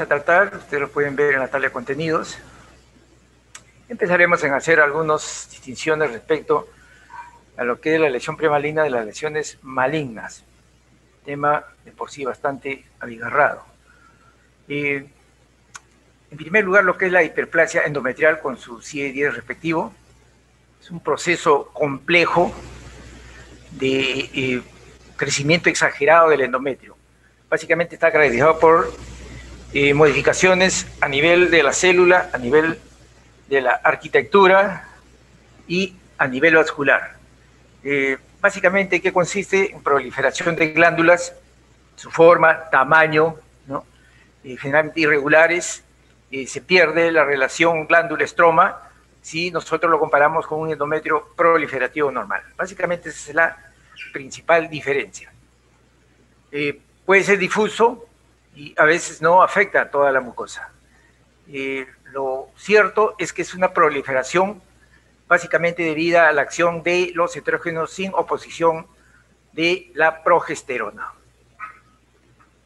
vamos a tratar, ustedes lo pueden ver en la tabla de contenidos. Empezaremos en hacer algunas distinciones respecto a lo que es la lesión premaligna de las lesiones malignas, tema de por sí bastante abigarrado. En primer lugar, lo que es la hiperplasia endometrial con su CIE-10 respectivo, es un proceso complejo de crecimiento exagerado del endometrio. Básicamente está caracterizado por modificaciones a nivel de la célula, a nivel de la arquitectura y a nivel vascular. Básicamente, ¿qué consiste? En proliferación de glándulas, su forma, tamaño, ¿no? Generalmente irregulares. Se pierde la relación glándula-estroma si nosotros lo comparamos con un endometrio proliferativo normal. Básicamente esa es la principal diferencia. Puede ser difuso y a veces no afecta a toda la mucosa. Lo cierto es que es una proliferación básicamente debida a la acción de los estrógenos sin oposición de la progesterona.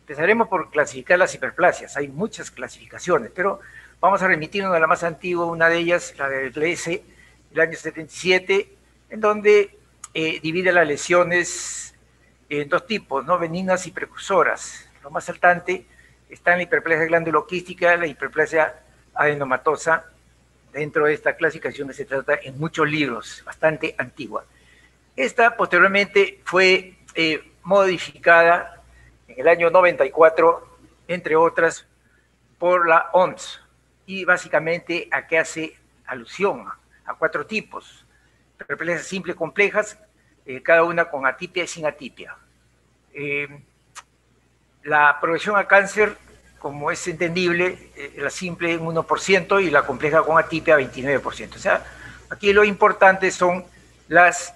Empezaremos por clasificar las hiperplasias. Hay muchas clasificaciones, pero vamos a remitirnos a la más antigua, una de ellas, la del GLS, del año 77, en donde divide las lesiones en dos tipos, ¿no? Benignas y precursoras. Lo más saltante está en la hiperplasia glanduloquística, la hiperplasia adenomatosa, dentro de esta clasificación que se trata en muchos libros, bastante antigua. Esta posteriormente fue modificada en el año 94, entre otras, por la OMS, y básicamente a qué hace alusión a 4 tipos: hiperplasias simples complejas, cada una con atipia y sin atipia. La progresión a cáncer, como es entendible, la simple en 1% y la compleja con atipia 29%. O sea, aquí lo importante son las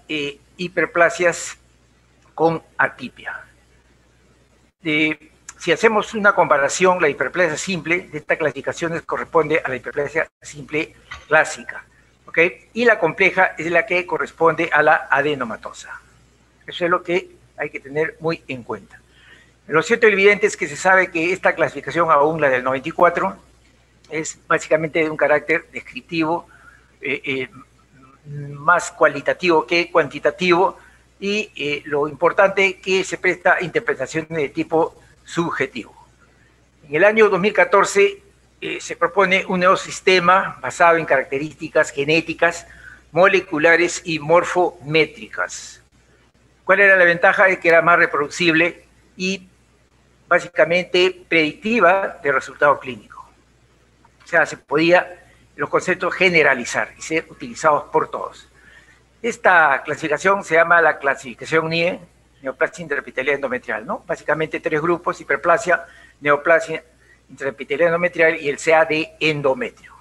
hiperplasias con atipia. Si hacemos una comparación, la hiperplasia simple de esta clasificación corresponde a la hiperplasia simple clásica, ¿ok? Y la compleja es la que corresponde a la adenomatosa. Eso es lo que hay que tener muy en cuenta. Lo cierto y evidente es que se sabe que esta clasificación, aún la del 94, es básicamente de un carácter descriptivo, más cualitativo que cuantitativo, y lo importante es que se presta interpretaciones de tipo subjetivo. En el año 2014 se propone un nuevo sistema basado en características genéticas, moleculares y morfométricas. ¿Cuál era la ventaja? De que era más reproducible y básicamente predictiva de resultado clínico. O sea, se podía los conceptos generalizar y ser utilizados por todos. Esta clasificación se llama la clasificación NIE, neoplasia intraepitelial endometrial, ¿no? Básicamente 3 grupos: hiperplasia, neoplasia intraepitelial endometrial y el CA de endometrio.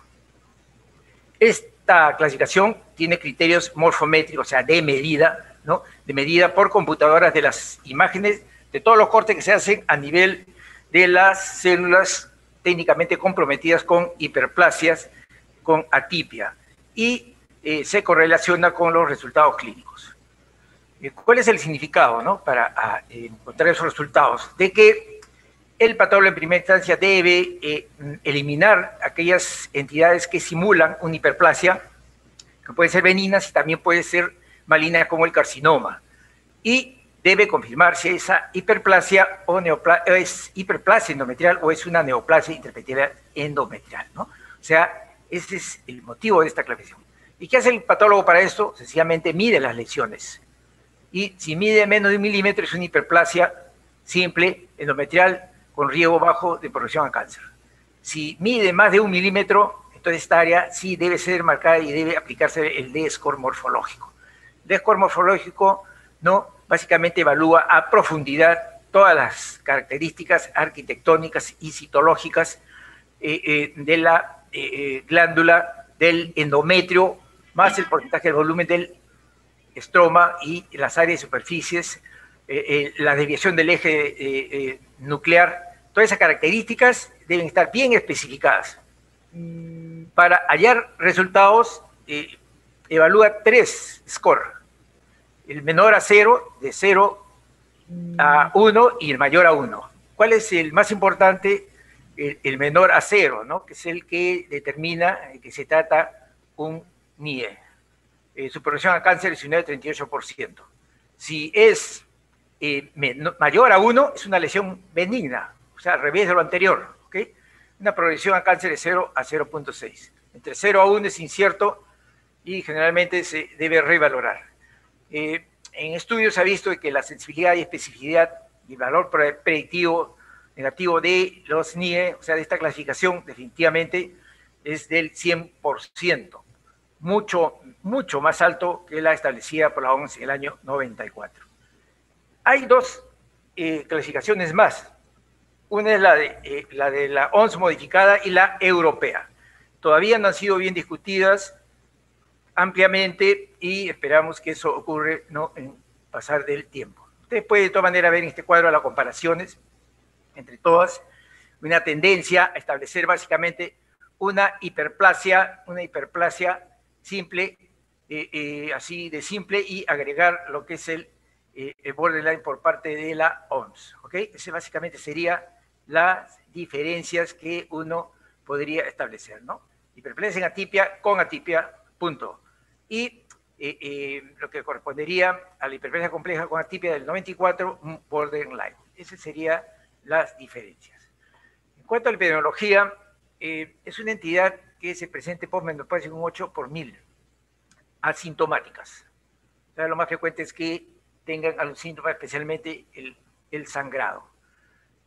Esta clasificación tiene criterios morfométricos, o sea, de medida, ¿no? De medida por computadoras de las imágenes de todos los cortes que se hacen a nivel de las células técnicamente comprometidas con hiperplasias con atipia, y se correlaciona con los resultados clínicos. ¿Cuál es el significado, ¿no? Para encontrar esos resultados? De que el patólogo en primera instancia debe eliminar aquellas entidades que simulan una hiperplasia, que pueden ser benignas y también puede ser maligna, como el carcinoma, y debe confirmar si esa hiperplasia o es hiperplasia endometrial o es una neoplasia intraepitelial endometrial, ¿no? O sea, ese es el motivo de esta clasificación. ¿Y qué hace el patólogo para esto? Sencillamente mide las lesiones. Y si mide menos de 1 milímetro, es una hiperplasia simple endometrial con riesgo bajo de progresión a cáncer. Si mide más de 1 milímetro, entonces esta área sí debe ser marcada y debe aplicarse el D-score morfológico. El D-score morfológico, ¿no?, básicamente evalúa a profundidad todas las características arquitectónicas y citológicas de la glándula, del endometrio, más el porcentaje del volumen del estroma y las áreas de superficies, la desviación del eje nuclear. Todas esas características deben estar bien especificadas. Para hallar resultados, evalúa 3 scores. El menor a 0, de 0 a 1 y el mayor a 1. ¿Cuál es el más importante? el menor a 0, ¿no? Que es el que determina que se trata un NIE. Su progresión a cáncer es un 38%. Si es mayor a 1, es una lesión benigna, o sea, al revés de lo anterior, ¿ok? Una progresión a cáncer de 0 a 0.6. Entre 0 a 1 es incierto y generalmente se debe revalorar. En estudios se ha visto que la sensibilidad y especificidad y valor predictivo negativo de los NIE, o sea, de esta clasificación, definitivamente es del 100%, mucho más alto que la establecida por la OMS en el año 94. Hay dos clasificaciones más. Una es la de la OMS modificada y la europea. Todavía no han sido bien discutidas ampliamente y esperamos que eso ocurra, ¿no?, en pasar del tiempo. Ustedes pueden de todas maneras ver en este cuadro las comparaciones entre todas, una tendencia a establecer básicamente una hiperplasia simple, así de simple, y agregar lo que es el borderline por parte de la OMS, ¿ok? Ese básicamente sería las diferencias que uno podría establecer, ¿no? Hiperplasia en atipia con atipia, punto. Y lo que correspondería a la hiperplasia compleja con atipia del 94, un borderline. Esas serían las diferencias. En cuanto a la epidemiología, es una entidad que se presenta posmenopausia en un 8 por 1000 asintomáticas. O sea, lo más frecuente es que tengan algún síntoma, especialmente el sangrado.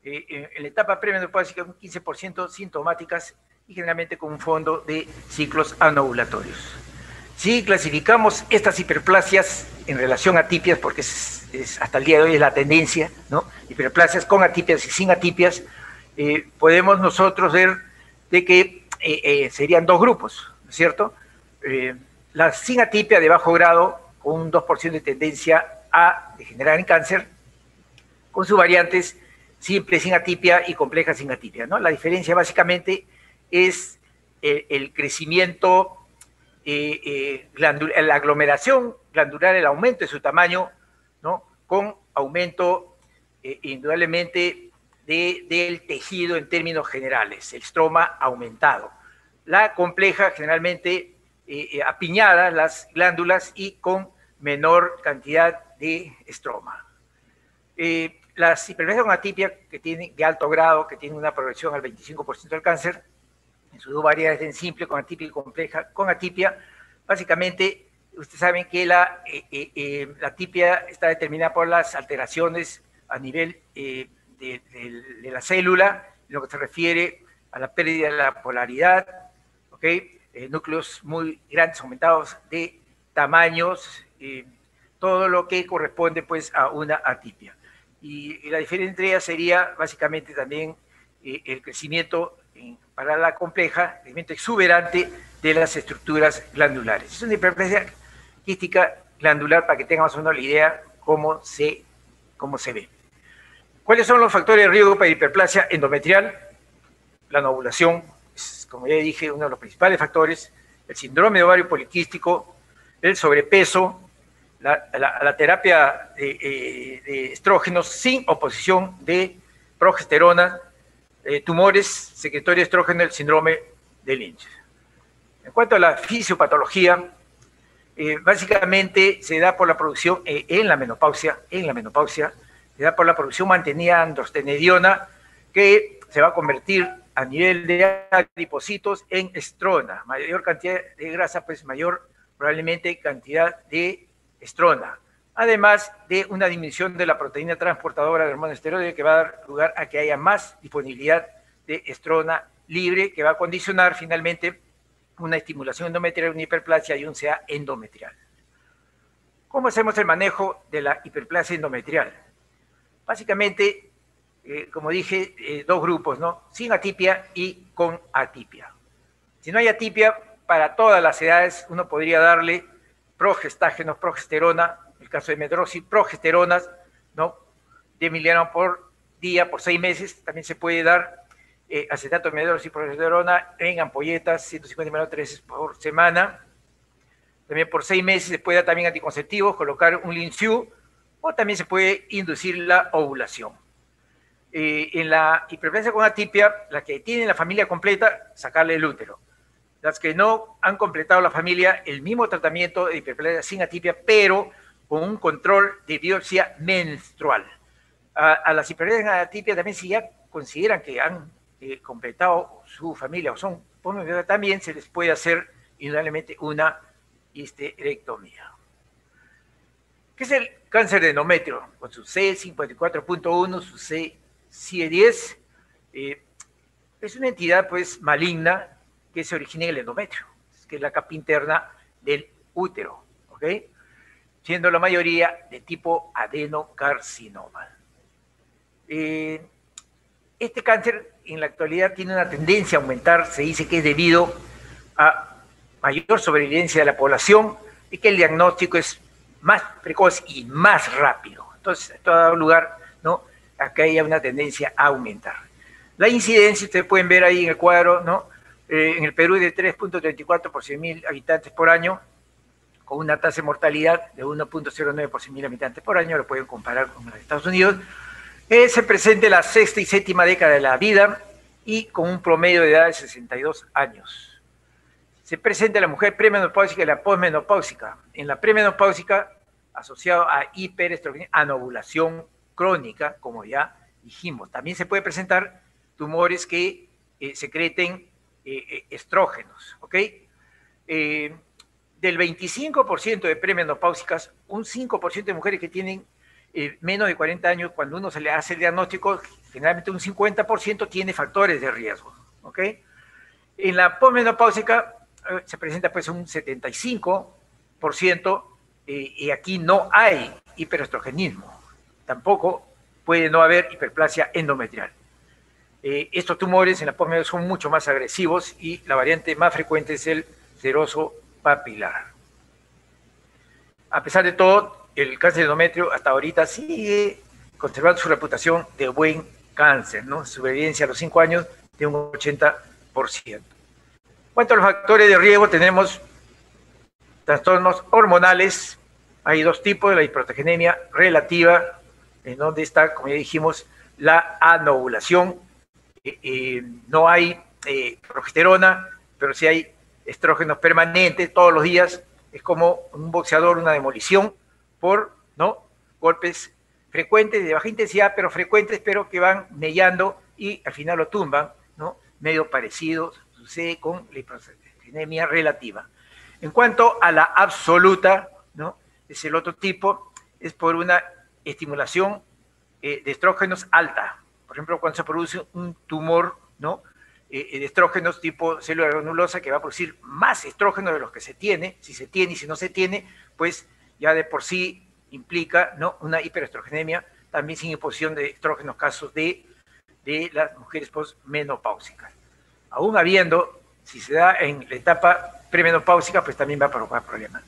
En la etapa premenopáusica, un 15% sintomáticas y generalmente con un fondo de ciclos anovulatorios. Si clasificamos estas hiperplasias en relación a atipias, porque hasta el día de hoy es la tendencia, ¿no? Hiperplasias con atipias y sin atipias, podemos nosotros ver de que serían dos grupos, ¿no es cierto? La sin atipia de bajo grado, con un 2% de tendencia a degenerar en cáncer, con sus variantes simple sin atipia y compleja sin atipia, ¿no? La diferencia básicamente es el crecimiento la aglomeración glandular, el aumento de su tamaño, ¿no?, con aumento indudablemente del tejido en términos generales, el estroma aumentado. La compleja generalmente apiñadas las glándulas y con menor cantidad de estroma. Las hiperplasias con atipia que tienen de alto grado, que tienen una progresión al 25% del cáncer, en sus dos variedades, en simple, con atipia y compleja, con atipia, básicamente, ustedes saben que la atipia está determinada por las alteraciones a nivel de la célula, en lo que se refiere a la pérdida de la polaridad, ¿ok? Núcleos muy grandes, aumentados de tamaños, todo lo que corresponde pues a una atipia. Y la diferencia entre ellas sería básicamente también el crecimiento para la compleja, crecimiento exuberante de las estructuras glandulares. Es una hiperplasia quística glandular para que tengan más o menos la idea cómo se ve. ¿Cuáles son los factores de riesgo para hiperplasia endometrial? La no ovulación es, como ya dije, uno de los principales factores, el síndrome de ovario poliquístico, el sobrepeso, la terapia de estrógenos sin oposición de progesterona, tumores secretorios de estrógeno, el síndrome de Lynch. En cuanto a la fisiopatología, básicamente se da por la producción en la menopausia, se da por la producción mantenida de androstenediona, que se va a convertir a nivel de adipocitos en estrona. Mayor cantidad de grasa, pues mayor probablemente cantidad de estrona. Además de una disminución de la proteína transportadora del hormona esteroide, que va a dar lugar a que haya más disponibilidad de estrona libre, que va a condicionar finalmente una estimulación endometrial, una hiperplasia y un CA endometrial. ¿Cómo hacemos el manejo de la hiperplasia endometrial? Básicamente, como dije, dos grupos, ¿no? Sin atipia y con atipia. Si no hay atipia, para todas las edades uno podría darle progestágenos, progesterona, en el caso de medroxi, progesteronas, ¿no?, 10 miligramos por día por 6 meses. También se puede dar acetato de medroxiprogesterona en ampolletas, 150 ml por semana. También por 6 meses se puede dar también anticonceptivos, colocar un Linciu, o también se puede inducir la ovulación. En la hiperplasia con atipia, las que tienen la familia completa, sacarle el útero. Las que no han completado la familia, el mismo tratamiento de hiperplasia sin atipia, pero con un control de biopsia menstrual. A las hiperplasias con atipia también, si ya consideran que han completado su familia o son también se les puede hacer indudablemente una histerectomía. ¿Qué es el cáncer de endometrio? Con su C54.1, su C10, es una entidad pues maligna que se origina en el endometrio, que es la capa interna del útero, ¿ok? Siendo la mayoría de tipo adenocarcinoma. Este cáncer en la actualidad tiene una tendencia a aumentar, se dice que es debido a mayor sobrevivencia de la población y que el diagnóstico es más precoz y más rápido. Entonces, esto ha dado lugar, ¿no?, a que haya una tendencia a aumentar. La incidencia, ustedes pueden ver ahí en el cuadro, ¿no?, en el Perú es de 3.34 por 100.000 habitantes por año, con una tasa de mortalidad de 1.09 por 100.000 habitantes por año, lo pueden comparar con los Estados Unidos. Se presenta en la sexta y séptima década de la vida y con un promedio de edad de 62 años. Se presenta en la mujer premenopáusica y la posmenopáusica. En la premenopáusica, asociado a hiperestrogenemia, anovulación crónica, como ya dijimos. También se puede presentar tumores que secreten estrógenos, ¿ok? Del 25% de premenopáusicas, un 5% de mujeres que tienen menos de 40 años, cuando uno se le hace el diagnóstico, generalmente un 50% tiene factores de riesgo, ¿ok? En la posmenopáusica se presenta pues un 75%, y aquí no hay hiperestrogenismo, tampoco puede no haber hiperplasia endometrial. Estos tumores en la posmenopausia son mucho más agresivos y la variante más frecuente es el seroso papilar. A pesar de todo, el cáncer de endometrio hasta ahorita sigue conservando su reputación de buen cáncer, ¿no? Supervivencia a los 5 años de un 80%. En cuanto a los factores de riesgo, tenemos trastornos hormonales. Hay dos tipos: la hiperostrogenemia relativa, en donde está, como ya dijimos, la anovulación. No hay progesterona, pero sí hay estrógenos permanentes todos los días. Es como un boxeador, una demolición por, ¿no?, golpes frecuentes, de baja intensidad, pero frecuentes, pero que van mellando y al final lo tumban, ¿no? Medio parecido sucede con la hiperostrogenemia relativa. En cuanto a la absoluta, ¿no?, es el otro tipo, es por una estimulación de estrógenos alta. Por ejemplo, cuando se produce un tumor, ¿no?, de estrógenos tipo célula granulosa, que va a producir más estrógenos de los que se tiene, si se tiene y si no se tiene, pues ya de por sí implica, ¿no?, una hiperestrogenemia, también sin imposición de estrógenos, casos de las mujeres posmenopáusicas. Aún habiendo, si se da en la etapa premenopáusica, pues también va a provocar problemas.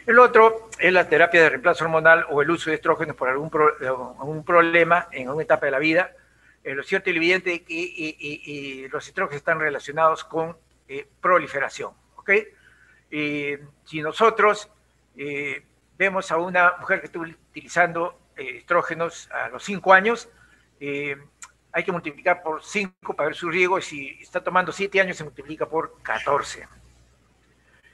El otro es la terapia de reemplazo hormonal o el uso de estrógenos por algún problema en alguna etapa de la vida. Lo cierto y evidente es que los estrógenos están relacionados con proliferación, ¿ok? Si nosotros vemos a una mujer que está utilizando estrógenos a los 5 años, hay que multiplicar por 5 para ver su riesgo, y si está tomando 7 años se multiplica por 14.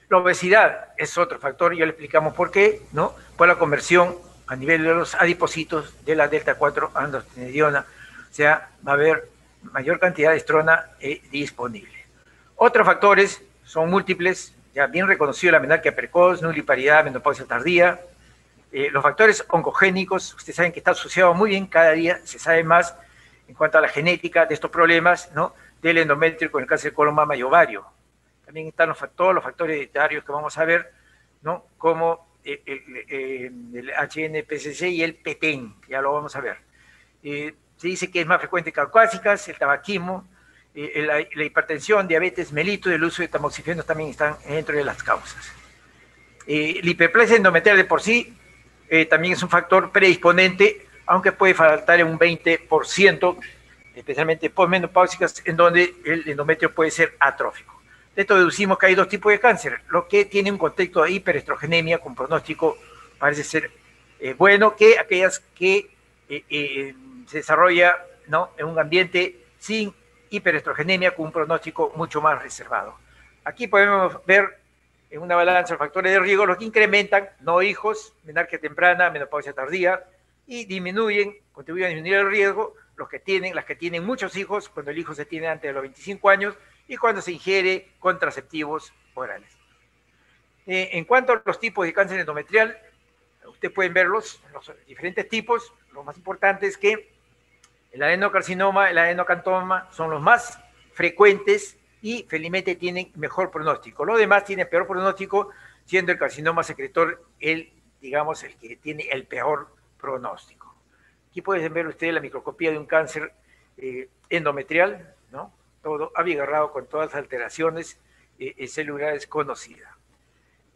La obesidad es otro factor, ya le explicamos por qué, ¿no? Por la conversión a nivel de los adipocitos de la delta 4 androstenediona, o sea, va a haber mayor cantidad de estrona disponible. Otros factores son múltiples, ya bien reconocido: la menarquia precoz, nulliparidad, menopausia tardía. Los factores oncogénicos, ustedes saben que está asociado muy bien, cada día se sabe más en cuanto a la genética de estos problemas, ¿no?, del endometrio con el cáncer de colon, mama y ovario. También están todos los factores hereditarios que vamos a ver, ¿no?, como el HNPCC y el PTEN, que ya lo vamos a ver. Se dice que es más frecuente caucásicas, el tabaquismo, la hipertensión, diabetes mellitus y el uso de tamoxifenos también están dentro de las causas. La hiperplasia endometrial de por sí también es un factor predisponente, aunque puede faltar en un 20%, especialmente posmenopáusicas, en donde el endometrio puede ser atrófico. De esto deducimos que hay dos tipos de cáncer: lo que tiene un contexto de hiperestrogenemia con pronóstico parece ser bueno, que aquellas que se desarrolla ¿no?, en un ambiente sin hiperestrogenemia, con un pronóstico mucho más reservado. Aquí podemos ver en una balanza los factores de riesgo, los que incrementan: no hijos, menarquia temprana, menopausia tardía, y contribuyen a disminuir el riesgo las que tienen muchos hijos, cuando el hijo se tiene antes de los 25 años y cuando se ingiere contraceptivos orales. En cuanto a los tipos de cáncer endometrial, ustedes pueden verlos, los diferentes tipos. Lo más importante es que el adenocarcinoma, el adenocantoma son los más frecuentes y felizmente tienen mejor pronóstico. Los demás tienen peor pronóstico, siendo el carcinoma secretor el que tiene el peor pronóstico. Aquí pueden ver ustedes la microscopía de un cáncer endometrial, ¿no? Todo abigarrado con todas las alteraciones celulares conocidas.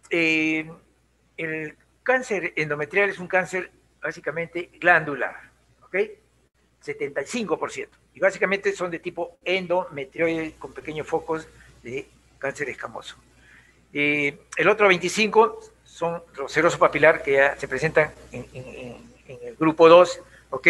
El cáncer endometrial es un cáncer básicamente glandular, ¿ok? 75%. Y básicamente son de tipo endometrioide con pequeños focos de cáncer escamoso. El otro 25% son los seroso papilar, que ya se presentan en el grupo 2, ¿ok?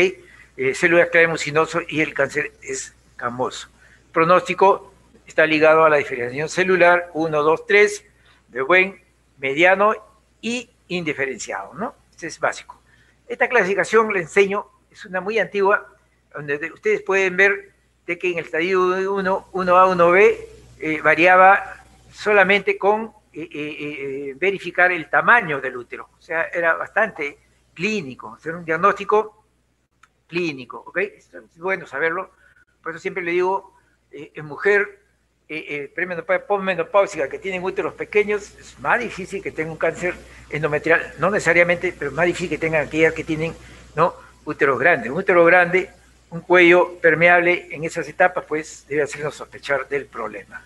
Células clave mucinoso y el cáncer escamoso. El pronóstico está ligado a la diferenciación celular 1, 2, 3, de buen, mediano y indiferenciado, ¿no? Este es básico. Esta clasificación, le enseño, es una muy antigua, donde ustedes pueden ver de que en el estadio 1, 1A, 1B, variaba solamente con verificar el tamaño del útero. O sea, era bastante clínico, hacer un diagnóstico clínico, ¿ok? Es bueno saberlo. Por eso siempre le digo, en mujer posmenopáusica que tienen úteros pequeños, es más difícil que tenga un cáncer endometrial, no necesariamente, pero más difícil que tengan aquellas que tienen, ¿no?, úteros grandes. Un útero grande, un cuello permeable en esas etapas, pues debe hacernos sospechar del problema.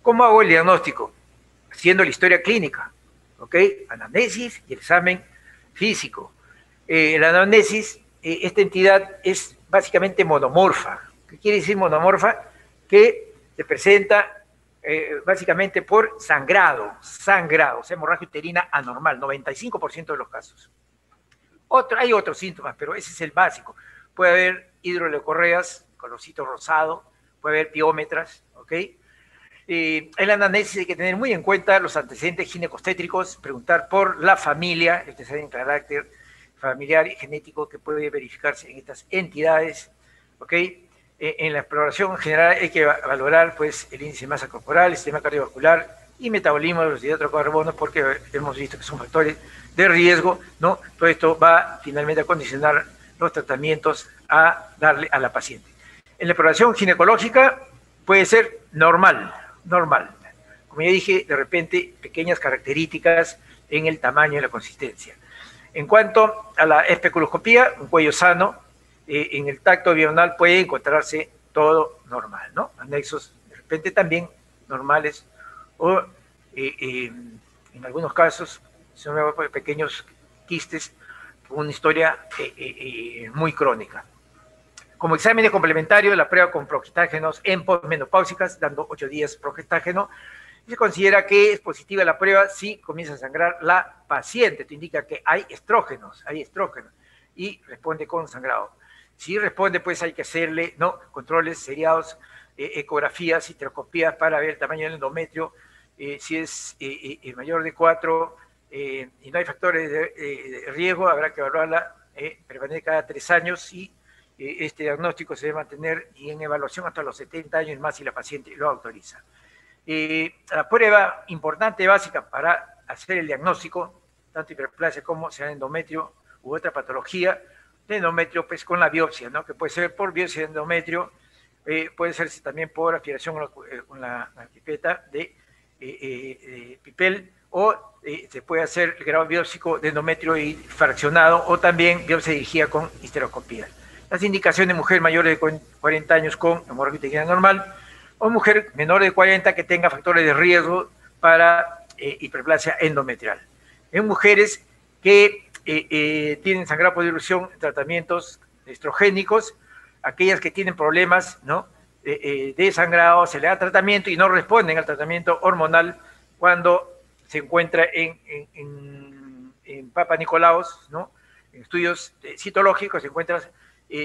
¿Cómo hago el diagnóstico? Haciendo la historia clínica, ¿ok? Anamnesis y el examen físico. La anamnesis, esta entidad es básicamente monomorfa. ¿Qué quiere decir monomorfa? Que se presenta básicamente por sangrado, o sea, hemorragia uterina anormal, 95% de los casos. Hay otros síntomas, pero ese es el básico. Puede haber hidroleucorreas, colorcito rosado, puede haber piómetras, ¿ok? En la anamnesis hay que tener muy en cuenta los antecedentes ginecostétricos, preguntar por la familia, ustedes saben, carácter familiar y genético que puede verificarse en estas entidades, ¿ok? En la exploración general hay que valorar, pues, el índice de masa corporal, el sistema cardiovascular y metabolismo de los hidratos de carbono, porque hemos visto que son factores de riesgo, ¿no? Todo esto va finalmente a condicionar los tratamientos a darle a la paciente. En la exploración ginecológica puede ser normal. Como ya dije, de repente, pequeñas características en el tamaño y la consistencia. En cuanto a la especuloscopía, un cuello sano, en el tacto abdominal puede encontrarse todo normal, ¿no? Anexos, de repente, también normales, o en algunos casos son pequeños quistes con una historia muy crónica. Como exámenes complementarios, la prueba con progestágenos en posmenopáusicas, dando 8 días progestágeno, y se considera que es positiva la prueba si comienza a sangrar la paciente. Esto indica que hay estrógenos, y responde con sangrado. Si responde, pues hay que hacerle, ¿no?, controles seriados, ecografías, histeroscopías para ver el tamaño del endometrio. Si es mayor de 4 y no hay factores de riesgo, habrá que evaluarla, permanece cada 3 años y este diagnóstico se debe mantener y en evaluación hasta los 70 años más si la paciente lo autoriza. La prueba importante básica para hacer el diagnóstico, tanto hiperplasia como sea endometrio u otra patología de endometrio, pues con la biopsia, ¿no?, que puede ser por biopsia de endometrio, puede ser también por aspiración con la pipeta de Pipel, o se puede hacer el grado biópsico de endometrio y fraccionado, o también biopsia dirigida con histeroscopía. Las indicaciones: mujer mayor de 40 años con hemorragia uterina normal, o mujer menor de 40 que tenga factores de riesgo para hiperplasia endometrial. En mujeres que tienen sangrado por dilución, tratamientos estrogénicos, aquellas que tienen problemas, ¿no?, de sangrado, se le da tratamiento y no responden al tratamiento hormonal cuando se encuentra en Papa Nicolaos, ¿no?, en estudios citológicos se encuentra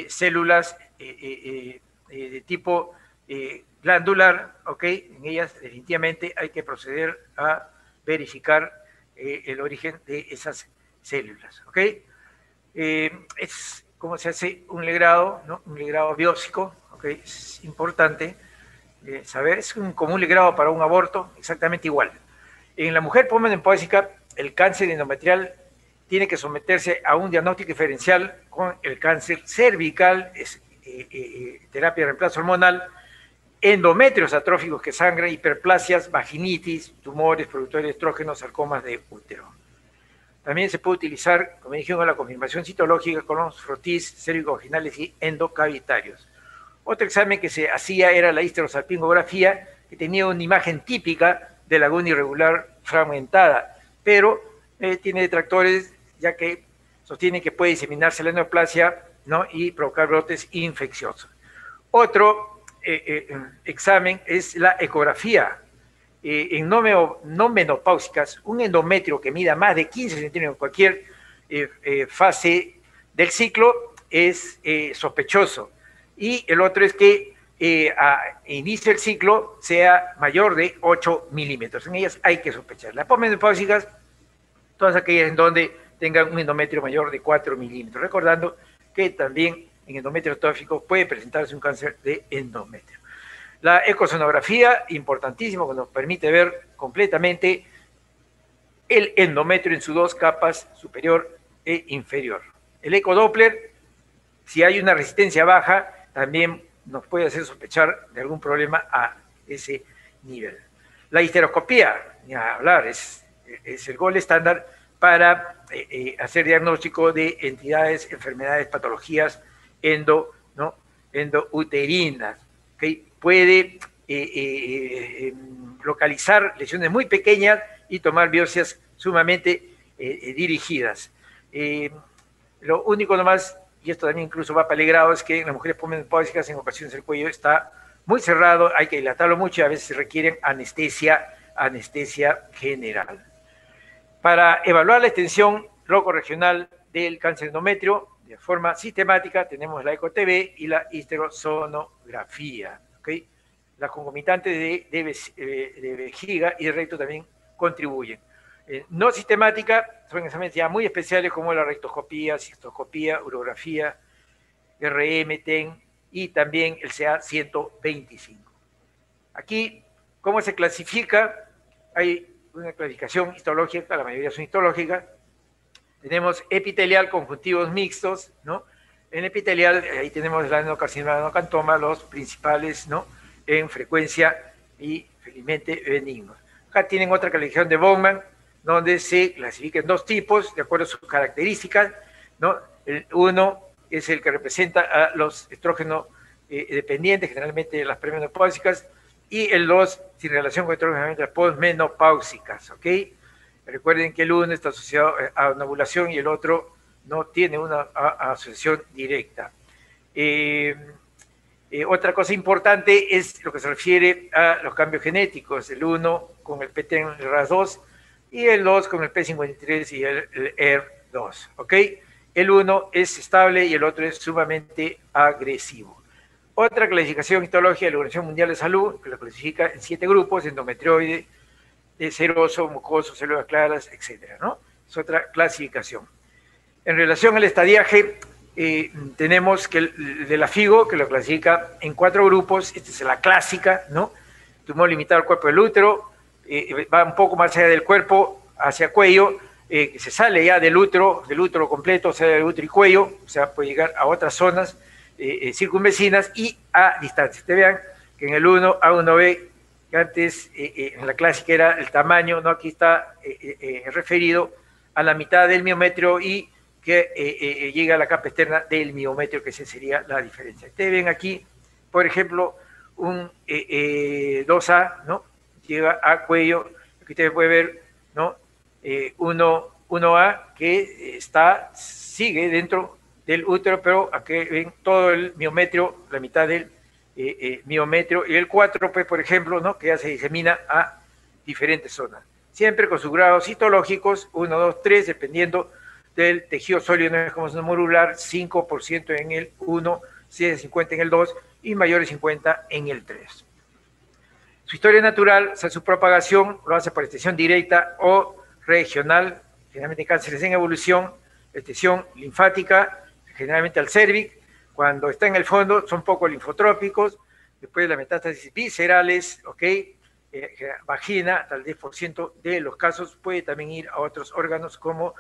células de tipo glandular, ¿ok? En ellas definitivamente hay que proceder a verificar el origen de esas células, ¿ok? Es como se hace un legrado, ¿no? Un legrado biópsico, ¿ok? Es importante saber, es como un legrado para un aborto, exactamente igual. En la mujer posmenopáusica, el cáncer endometrial tiene que someterse a un diagnóstico diferencial con el cáncer cervical, terapia de reemplazo hormonal, endometrios atróficos que sangran, hiperplasias, vaginitis, tumores, productores de estrógenos, sarcomas de útero. También se puede utilizar, como dijimos, la confirmación citológica con los frotis cérvico-vaginales y endocavitarios. Otro examen que se hacía era la histerosalpingografía, que tenía una imagen típica de laguna irregular fragmentada, pero tiene detractores, ya que sostienen que puede diseminarse la neoplasia, ¿no? Y provocar brotes infecciosos. Otro examen es la ecografía. En no menopáusicas, un endometrio que mida más de 15 centímetros en cualquier fase del ciclo es sospechoso. Y el otro es que a inicio del ciclo sea mayor de 8 milímetros. En ellas hay que sospechar. Las posmenopáusicas, todas aquellas en donde tengan un endometrio mayor de 4 milímetros. Recordando que también en endometrio atrófico puede presentarse un cáncer de endometrio. La ecosonografía, importantísimo, que nos permite ver completamente el endometrio en sus dos capas, superior e inferior. El ecodoppler, si hay una resistencia baja, también nos puede hacer sospechar de algún problema a ese nivel. La histeroscopía, ni a hablar, es el gold estándar para hacer diagnóstico de entidades, enfermedades, patologías endouterinas. ¿Okay? Puede localizar lesiones muy pequeñas y tomar biopsias sumamente dirigidas. Lo único nomás, y esto también incluso va para el grado, es que en las mujeres posmenopáusicas en ocasiones el cuello está muy cerrado, hay que dilatarlo mucho y a veces requieren anestesia general. Para evaluar la extensión locorregional del cáncer endometrio de forma sistemática tenemos la ECO-TV y la histerosonografía. ¿Okay? Las concomitantes de vejiga y de recto también contribuyen. No sistemática son exámenes ya muy especiales como la rectoscopía, cistoscopía, urografía, RM, TEN y también el CA 125. Aquí, ¿cómo se clasifica? Hay una clasificación histológica, la mayoría son histológicas. Tenemos epitelial, conjuntivos mixtos, ¿no? En epitelial, ahí tenemos el adenocarcinoma, adenocantoma, los principales, ¿no? En frecuencia y felizmente benignos. Acá tienen otra calificación de Bowman, donde se clasifican dos tipos de acuerdo a sus características, ¿no? El uno es el que representa a los estrógenos dependientes, generalmente las premenopáusicas, y el 2 sin relación con estrógenos posmenopáusicas, ¿ok? Recuerden que el uno está asociado a una ovulación y el otro no tiene una asociación directa. Otra cosa importante es lo que se refiere a los cambios genéticos, el 1 con el PTEN-RAS2 y el 2 con el P53 y el ER2, ¿ok? El 1 es estable y el otro es sumamente agresivo. Otra clasificación histológica de la Organización Mundial de Salud, que lo clasifica en 7 grupos, endometrioide, seroso, mucoso, células claras, etcétera, ¿no? Es otra clasificación. En relación al estadiaje, tenemos que el de la FIGO, que lo clasifica en 4 grupos. Esta es la clásica, ¿no? Tumor limitado al cuerpo del útero, va un poco más allá del cuerpo, hacia cuello, que se sale ya del útero completo, o sea, del útero y cuello, o sea, puede llegar a otras zonas circunvecinas y a distancia. Ustedes vean que en el 1 A1B, que antes en la clásica era el tamaño, ¿no? Aquí está referido a la mitad del miometrio y que llega a la capa externa del miometrio, que esa sería la diferencia. Ustedes ven aquí, por ejemplo, un 2A, ¿no? Llega a cuello, aquí ustedes pueden ver, ¿no? 1A que sigue dentro del útero, pero aquí ven todo el miometrio, la mitad del miometrio, y el 4, pues, por ejemplo, ¿no? Que ya se disemina a diferentes zonas. Siempre con sus grados histológicos, 1, 2, 3, dependiendo del tejido sólido no escamoso morular, 5% en el 1, 50 en el 2 y mayores 50 en el 3. Su historia natural, o sea, su propagación lo hace por extensión directa o regional, generalmente cánceres en evolución, extensión linfática, generalmente al cérvix. Cuando está en el fondo son poco linfotrópicos, después de las metástasis viscerales, ¿ok? Vagina, hasta el 10% de los casos puede también ir a otros órganos como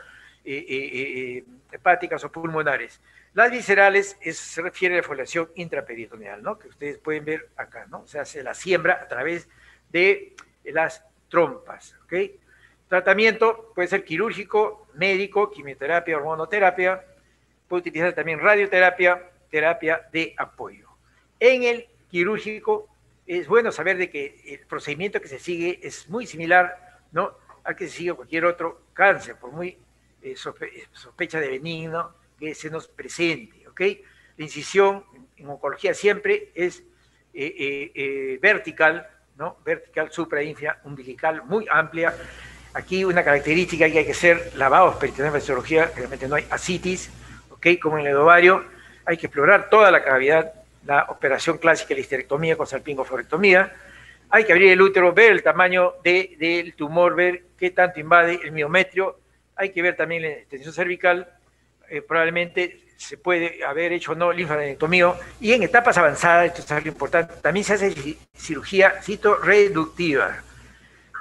hepáticas o pulmonares. Las viscerales se refiere a la foliación intraperitoneal, ¿no? Que ustedes pueden ver acá, ¿no? Se hace la siembra a través de las trompas, ¿ok? Tratamiento puede ser quirúrgico, médico, quimioterapia, hormonoterapia, puede utilizar también radioterapia, terapia de apoyo. En el quirúrgico es bueno saber de que el procedimiento que se sigue es muy similar, ¿no?, al que se sigue cualquier otro cáncer, por muy sospecha de benigno que se nos presente, ¿ok? La incisión en oncología siempre es vertical, ¿no? Vertical, supraínfima, umbilical, muy amplia. Aquí una característica que hay que hacer lavados peritoneales de cirugía, realmente no hay ascitis, ¿ok? Como en el ovario, hay que explorar toda la cavidad, la operación clásica, la histerectomía con salpingoforectomía. Hay que abrir el útero, ver el tamaño del tumor, ver qué tanto invade el miometrio. Hay que ver también la extensión cervical. Probablemente se puede haber hecho o no linfadenectomía. Y en etapas avanzadas, esto es algo importante, también se hace cirugía citoreductiva.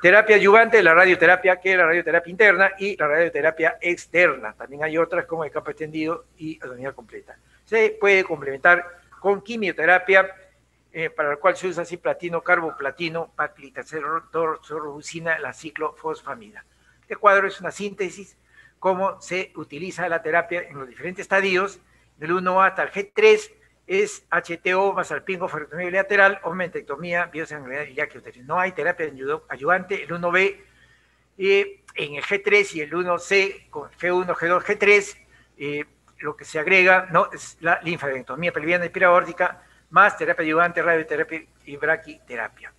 Terapia adyuvante, la radioterapia, que es la radioterapia interna, y la radioterapia externa. También hay otras como el campo extendido y abdominal completa. Se puede complementar con quimioterapia, para la cual se usa cisplatino, carboplatino, paclitaxel, doxorubicina, la ciclofosfamida. Este cuadro es una síntesis cómo se utiliza la terapia en los diferentes estadios, del 1A hasta el G3, es HTO más salpingoforectomía bilateral o mentectomía, biosanguinidad iliaca y uterina. No hay terapia adyuvante, el 1B, en el G3 y el 1C, con G1, G2, G3, lo que se agrega, ¿no?, es la linfadenectomía pelviana y piraórtica, más terapia adyuvante, radioterapia y braquiterapia.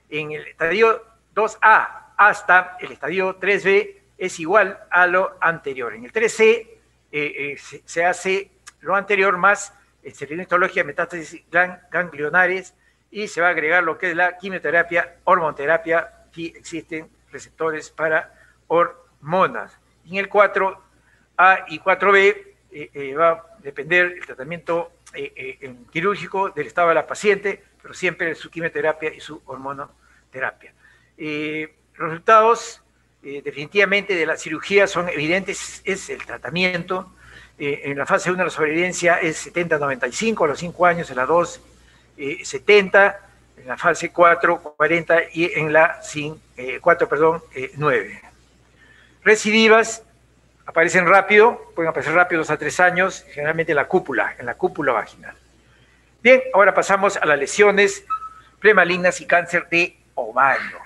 En el estadio 2A hasta el estadio 3B es igual a lo anterior. En el 3C se hace lo anterior más histología, metástasis ganglionares, y se va a agregar lo que es la quimioterapia, hormonoterapia, si existen receptores para hormonas. En el 4A y 4B va a depender el tratamiento quirúrgico del estado de la paciente, pero siempre su quimioterapia y su hormonoterapia. Los resultados definitivamente de la cirugía son evidentes, es el tratamiento. En la fase 1 la sobrevivencia es 70-95 a los 5 años, en la 2 70, en la fase 4 40 y en la 9. Recidivas aparecen rápido, pueden aparecer rápido 2 a 3 años, generalmente en la cúpula vaginal. Bien, ahora pasamos a las lesiones premalignas y cáncer de ovario.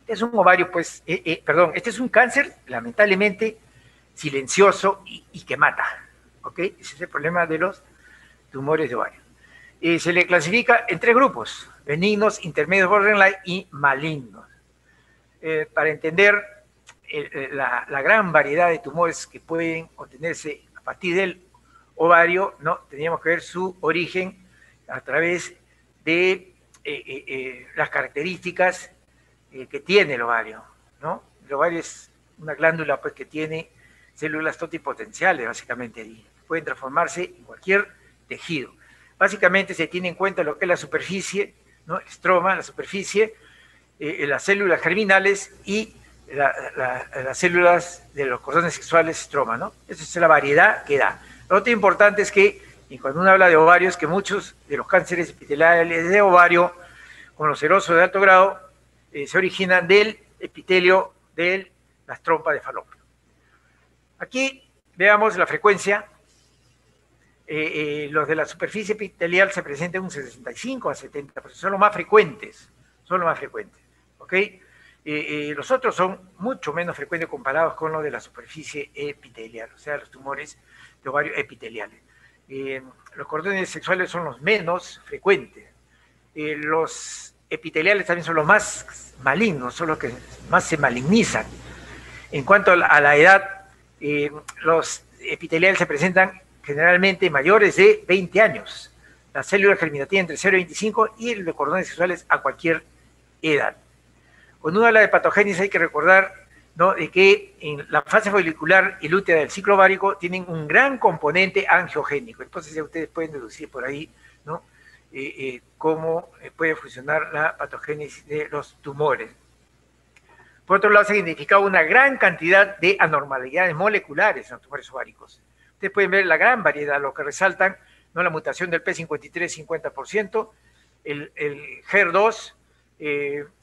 Este es un ovario, pues, este es un cáncer, lamentablemente, silencioso y que mata, ¿ok? Ese es el problema de los tumores de ovario. Se le clasifica en 3 grupos: benignos, intermedios, borderline y malignos. Para entender la gran variedad de tumores que pueden obtenerse a partir del ovario, ¿no?, teníamos que ver su origen a través de las características que tiene el ovario, ¿no? El ovario es una glándula, pues, que tiene células totipotenciales, básicamente, y pueden transformarse en cualquier tejido. Básicamente se tiene en cuenta lo que es la superficie, ¿no?, el estroma, la superficie, las células germinales y las células de los cordones sexuales estroma, ¿no? Esa es la variedad que da. Lo otro importante es que, y cuando uno habla de ovarios, que muchos de los cánceres epiteliales de ovario, como los serosos de alto grado, se originan del epitelio de las trompas de falopio. Aquí veamos la frecuencia. Los de la superficie epitelial se presentan un 65 a 70%, son los más frecuentes, ¿ok? Los otros son mucho menos frecuentes comparados con los de la superficie epitelial, o sea, los tumores de ovario epiteliales. Los cordones sexuales son los menos frecuentes. Los epiteliales también son los más malignos, son los que más se malignizan. En cuanto a la edad, Los epiteliales se presentan generalmente mayores de 20 años. Las células germinativas entre 0 y 25 y los cordones sexuales a cualquier edad. Cuando uno habla de patogénesis hay que recordar, ¿no?, de que en la fase folicular y lútea del ciclo ovárico tienen un gran componente angiogénico. Entonces ya ustedes pueden deducir por ahí, ¿no?, cómo puede funcionar la patogénesis de los tumores. Por otro lado, se ha identificado una gran cantidad de anormalidades moleculares en los tumores ováricos. Ustedes pueden ver la gran variedad, lo que resaltan, ¿no?, la mutación del P53, 50%, el HER2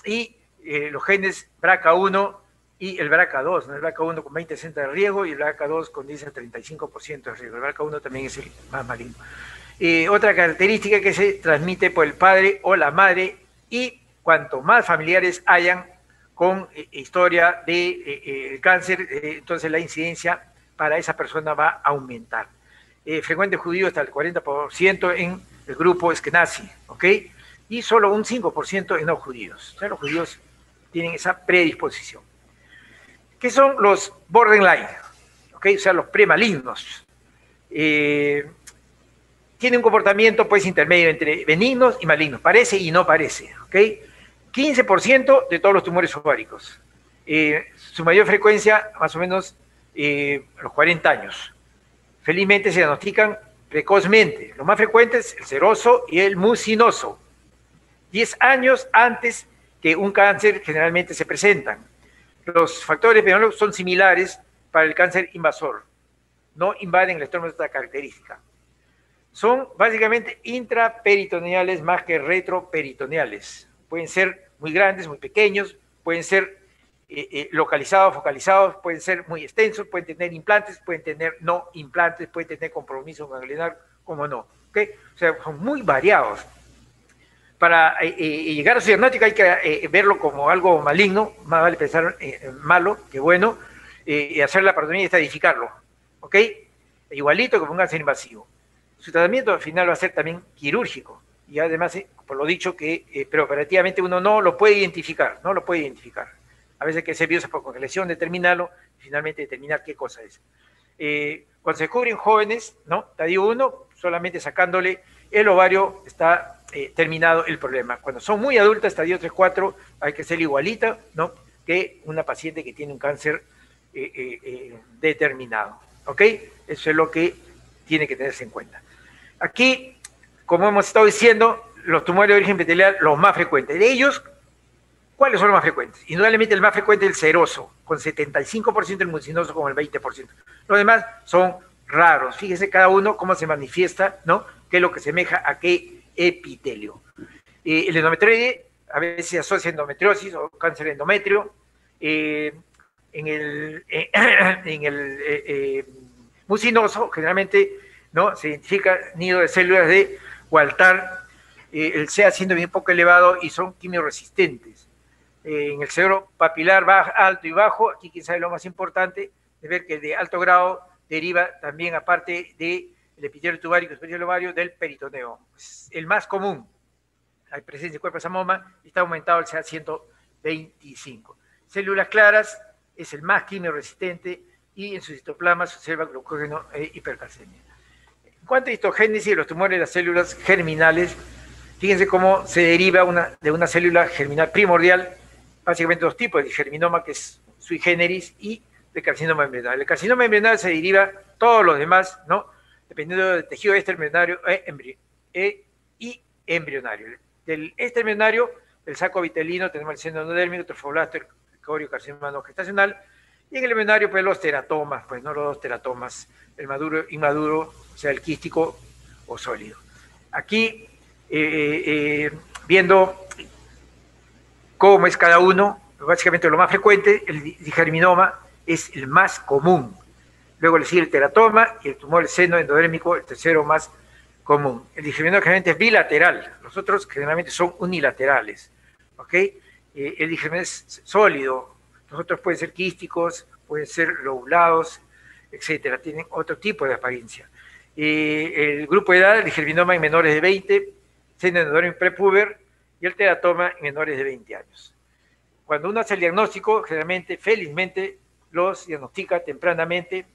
y los genes BRCA1 y el BRCA2, ¿no? El BRCA1 con 20% de riesgo y el BRCA2 con 10 a 35% de riesgo. El BRCA1 también es el más maligno. Otra característica que se transmite por el padre o la madre, y cuanto más familiares hayan con historia de cáncer, entonces la incidencia para esa persona va a aumentar. Frecuente judío hasta el 40% en el grupo Eskenazi, ¿ok? Y solo un 5% en no judíos. O sea, los judíos tienen esa predisposición. ¿Qué son los borderline? ¿Ok? O sea, los premalignos. Tiene un comportamiento pues intermedio entre benignos y malignos. Parece y no parece, ¿ok? 15% de todos los tumores ováricos. Su mayor frecuencia, más o menos, los 40 años. Felizmente se diagnostican precozmente. Lo más frecuente es el seroso y el mucinoso. 10 años antes que un cáncer generalmente se presentan. Los factores epidemiológicos son similares para el cáncer invasor. No invaden el estómago de esta característica. Son básicamente intraperitoneales más que retroperitoneales. Pueden ser muy grandes, muy pequeños, pueden ser localizados, focalizados, pueden ser muy extensos, pueden tener implantes, pueden tener no implantes, pueden tener compromiso ganglionar, como no. ¿Okay? O sea, son muy variados. Para llegar a su diagnóstico hay que verlo como algo maligno, más vale pensar malo que bueno, y hacer la laparotomía y estadificarlo, ¿ok? Igualito que un cáncer invasivo. Su tratamiento al final va a ser también quirúrgico, y además, por lo dicho, que preoperativamente uno no lo puede identificar, no lo puede identificar. A veces hay que hacer biopsia por congelación, determinarlo, y finalmente determinar qué cosa es. Cuando se descubren jóvenes, ¿no?, estadio 1, solamente sacándole el ovario está terminado el problema. Cuando son muy adultas, estadio 3, 4, hay que ser igualita, ¿no?, que una paciente que tiene un cáncer determinado, ¿ok? Eso es lo que tiene que tenerse en cuenta. Aquí, como hemos estado diciendo, los tumores de origen epitelial, los más frecuentes. De ellos, ¿cuáles son los más frecuentes? Indudablemente el más frecuente es el seroso, con 75%, el mucinoso con el 20%. Los demás son raros. Fíjese cada uno cómo se manifiesta, ¿no?, qué es lo que semeja a qué epitelio. El endometrioide a veces se asocia a endometriosis o cáncer de endometrio. En el mucinoso, generalmente, ¿no?, se identifica nido de células de Waltar, el CA siendo bien poco elevado y son quimioresistentes. En el cerebro papilar alto y bajo, aquí quizás es lo más importante, de ver que el de alto grado deriva también, aparte del epitelio tubárico, epitelio ovario, del peritoneo. Es el más común. Hay presencia de cuerpo de samoma y está aumentado el CA125. Células claras es el más quimioresistente y en su citoplasma se observa glucógeno e hipercalcemia. En cuanto a histogénesis de los tumores de las células germinales, fíjense cómo se deriva de una célula germinal primordial, básicamente dos tipos, de germinoma, que es sui generis, y de carcinoma embrionario. El carcinoma embrionario se deriva todos los demás, ¿no?, dependiendo del tejido extraembrionario y embrionario. Del extraembrionario, el saco vitelino, tenemos el seno endodérmico, trofoblasto, el coriocarcinoma no gestacional, y en el embrionario, pues los teratomas, pues no los dos teratomas, el maduro, inmaduro, o sea, el quístico o sólido. Aquí, viendo cómo es cada uno, básicamente lo más frecuente, el digerminoma es el más común. Luego le sigue el teratoma y el tumor seno endodérmico, el tercero más común. El digerminoma generalmente es bilateral, los otros generalmente son unilaterales, ¿ok? El digerminoma es sólido, los otros pueden ser quísticos, pueden ser lobulados, etcétera, tienen otro tipo de apariencia. El grupo de edad, el digerminoma en menores de 20, seno endodérmico prepuber, y el teratoma en menores de 20 años. Cuando uno hace el diagnóstico, generalmente, felizmente, los diagnostica tempranamente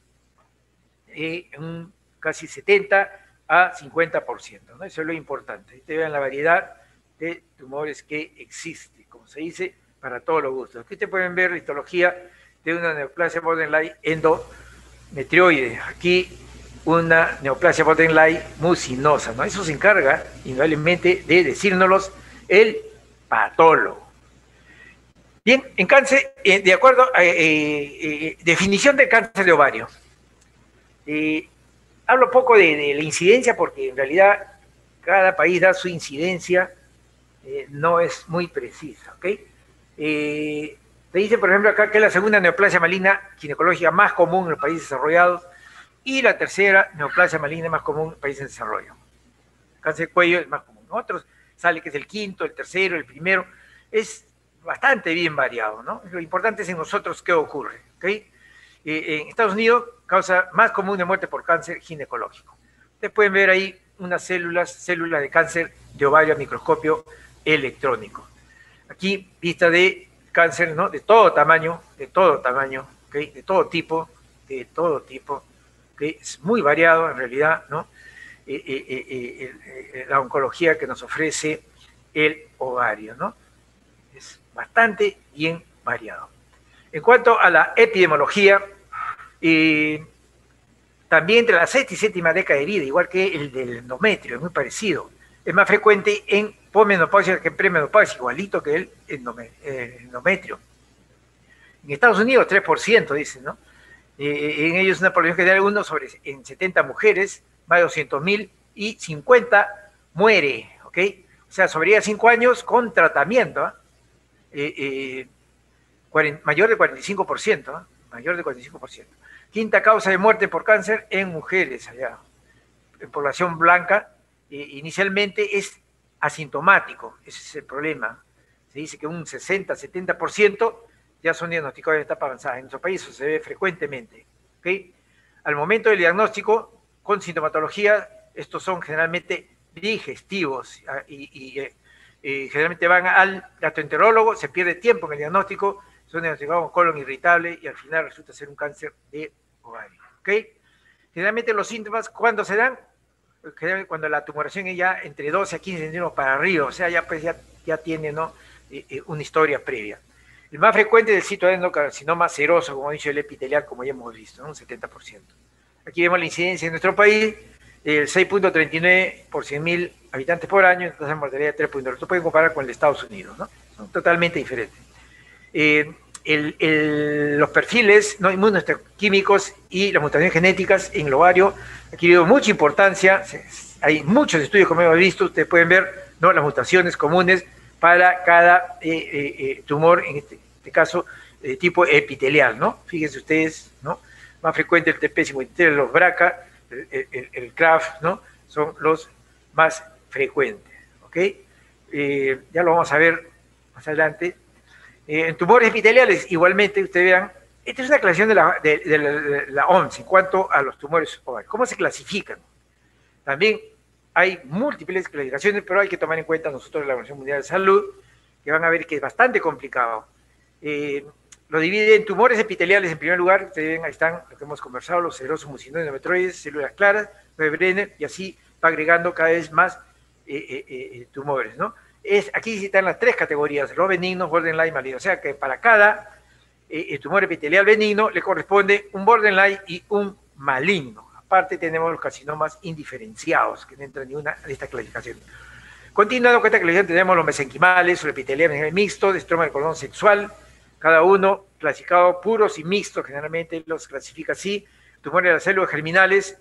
un casi 70 a 50%, ¿no? Eso es lo importante. Ustedes vean la variedad de tumores que existe, como se dice, para todos los gustos. Aquí ustedes pueden ver la histología de una neoplasia borderline endometrioide. Aquí una neoplasia borderline mucinosa, ¿no? Eso se encarga, indudablemente, de decírnoslos el patólogo. Bien, en cáncer, de acuerdo a definición del cáncer de ovario. Hablo poco de la incidencia porque en realidad cada país da su incidencia, no es muy precisa, ¿ok? Te dice, por ejemplo, acá que es la segunda neoplasia maligna ginecológica más común en los países desarrollados y la tercera neoplasia maligna más común en los países en desarrollo. Cáncer de cuello es más común. Otros sale que es el quinto, el tercero, el primero. Es bastante bien variado, ¿no? Lo importante es en nosotros qué ocurre, ¿ok? En Estados Unidos, causa más común de muerte por cáncer ginecológico. Ustedes pueden ver ahí unas células de cáncer de ovario a microscopio electrónico. Aquí, vista de cáncer, ¿no? De todo tamaño, ¿okay? De todo tipo, que es muy variado en realidad, ¿no? La oncología que nos ofrece el ovario, ¿no? Es bastante bien variado. En cuanto a la epidemiología, también entre la sexta y séptima década de vida, igual que el del endometrio, es muy parecido. Es más frecuente en posmenopausia que en premenopausia, igualito que el endometrio. En Estados Unidos, 3%, dicen, ¿no? En ellos una población general de 1 en 70 mujeres, más de 200.000, y 50 muere, ¿ok? O sea, sobrevive 5 años con tratamiento, mayor de 45%, mayor de 45%. Quinta causa de muerte por cáncer en mujeres allá, en población blanca, inicialmente es asintomático, ese es el problema. Se dice que un 60-70% ya son diagnosticados en etapa avanzada. En nuestro país eso se ve frecuentemente, ¿okay? Al momento del diagnóstico, con sintomatología, estos son generalmente digestivos y generalmente van al gastroenterólogo, se pierde tiempo en el diagnóstico, son diagnosticados con colon irritable y al final resulta ser un cáncer de ovario, ¿ok? Generalmente los síntomas, ¿cuándo se dan? Cuando la tumoración es ya entre 12 a 15 centímetros para arriba, o sea, ya tiene, ¿no? Una historia previa. El más frecuente es el citoadenocarcinoma seroso, como ha dicho, el epitelial, como ya hemos visto, ¿no? Un 70%. Aquí vemos la incidencia en nuestro país, el 6.39 por 100.000 habitantes por año, entonces la mortalidad de 3.2. Esto puede comparar con el de Estados Unidos, ¿no? Son totalmente diferentes. Los perfiles, ¿no?, inmunoquímicos y las mutaciones genéticas en el ovario han adquirido mucha importancia. Hay muchos estudios, como hemos visto, ustedes pueden ver, ¿no?, las mutaciones comunes para cada tumor, en este caso, tipo epitelial, ¿no? Fíjense ustedes, ¿no? Más frecuente el TP53, los BRCA, el CRAF, ¿no? Son los más frecuentes, ¿ok? Ya lo vamos a ver más adelante. En tumores epiteliales, igualmente, ustedes vean, esta es una aclaración de la OMS en cuanto a los tumores ovarios. ¿Cómo se clasifican? También hay múltiples clasificaciones, pero hay que tomar en cuenta nosotros la Organización Mundial de Salud, que van a ver que es bastante complicado. Lo divide en tumores epiteliales en primer lugar, ustedes ven, ahí están lo que hemos conversado, los serosos mucinoides endometrioides, células claras, Brenner, y así va agregando cada vez más tumores, ¿no? Aquí están las tres categorías, los benignos, borderline, maligno. O sea que para cada tumor epitelial benigno le corresponde un borderline y un maligno. Aparte tenemos los carcinomas indiferenciados, que no entran en ninguna de estas clasificaciones. Continuando con esta clasificación tenemos los mesenquimales, los epiteliales mixtos, de estroma del cordón sexual, cada uno clasificado puros y mixtos, generalmente los clasifica así, tumores de las células germinales,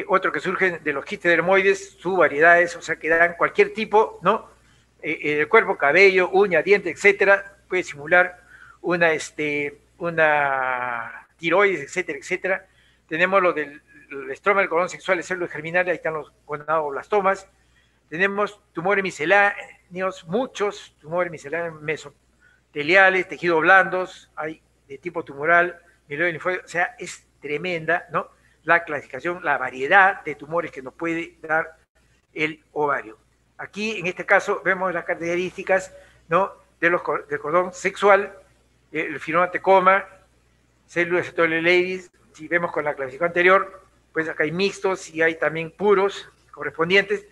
otro que surgen de los quistes dermoides, sus variedades, o sea que dan cualquier tipo, ¿no? El cuerpo, cabello, uña, diente, etcétera, puede simular una tiroides, etcétera, etcétera. Tenemos lo del estroma del cordón sexual de células germinales, ahí están los gonadoblastomas. Tenemos tumores misceláneos, muchos tumores misceláneos mesoteliales, tejidos blandos, hay de tipo tumoral, mieloide linfoide, o sea, es tremenda, ¿no?, la clasificación, la variedad de tumores que nos puede dar el ovario. Aquí, en este caso, vemos las características, ¿no?, del cordón sexual, el fibroma tecoma, células Sertoli ladies, si vemos con la clasificación anterior, pues acá hay mixtos y hay también puros correspondientes.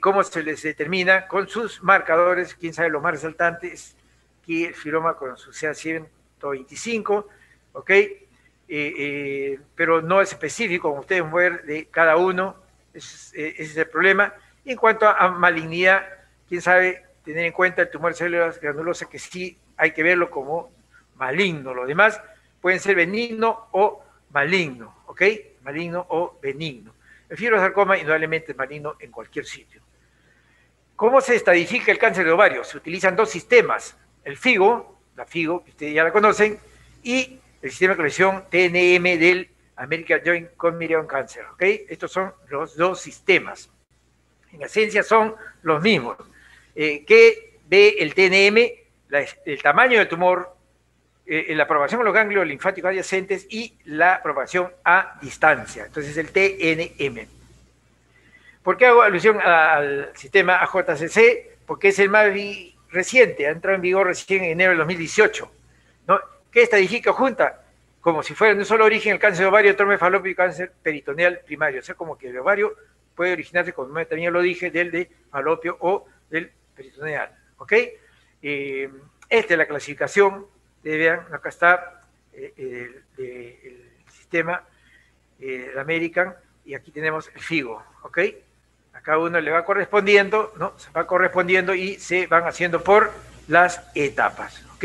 ¿Cómo se les determina? Con sus marcadores, quién sabe los más resaltantes, aquí el filoma con su CA125, ¿ok? Pero no es específico, como ustedes pueden ver, de cada uno, ese es el problema. Y en cuanto a malignidad, quién sabe tener en cuenta el tumor de células granulosas, que sí hay que verlo como maligno. Los demás pueden ser benigno o maligno, ¿ok? Maligno o benigno. El fibrosarcoma indudablemente es maligno en cualquier sitio. ¿Cómo se estadifica el cáncer de ovario? Se utilizan dos sistemas, el FIGO, la FIGO, que ustedes ya la conocen, y el sistema de colección TNM del American Joint Committee on Cancer, ¿ok? Estos son los dos sistemas. En esencia son los mismos. ¿Qué ve el TNM? El tamaño del tumor, la propagación en los ganglios linfáticos adyacentes y la propagación a distancia. Entonces, el TNM. ¿Por qué hago alusión al sistema AJCC? Porque es el más reciente, ha entrado en vigor recién en enero del 2018. ¿No? ¿Qué estadifica junta? Como si fuera de un solo origen el cáncer de ovario, trombo falopio y cáncer peritoneal primario. O sea, como que el ovario puede originarse, como también lo dije, del de falopio o del peritoneal. ¿Ok? Esta es la clasificación. Vean, acá está el sistema, el American, y aquí tenemos el FIGO. ¿Ok? A cada uno le va correspondiendo, ¿no? Se va correspondiendo y se van haciendo por las etapas. ¿Ok?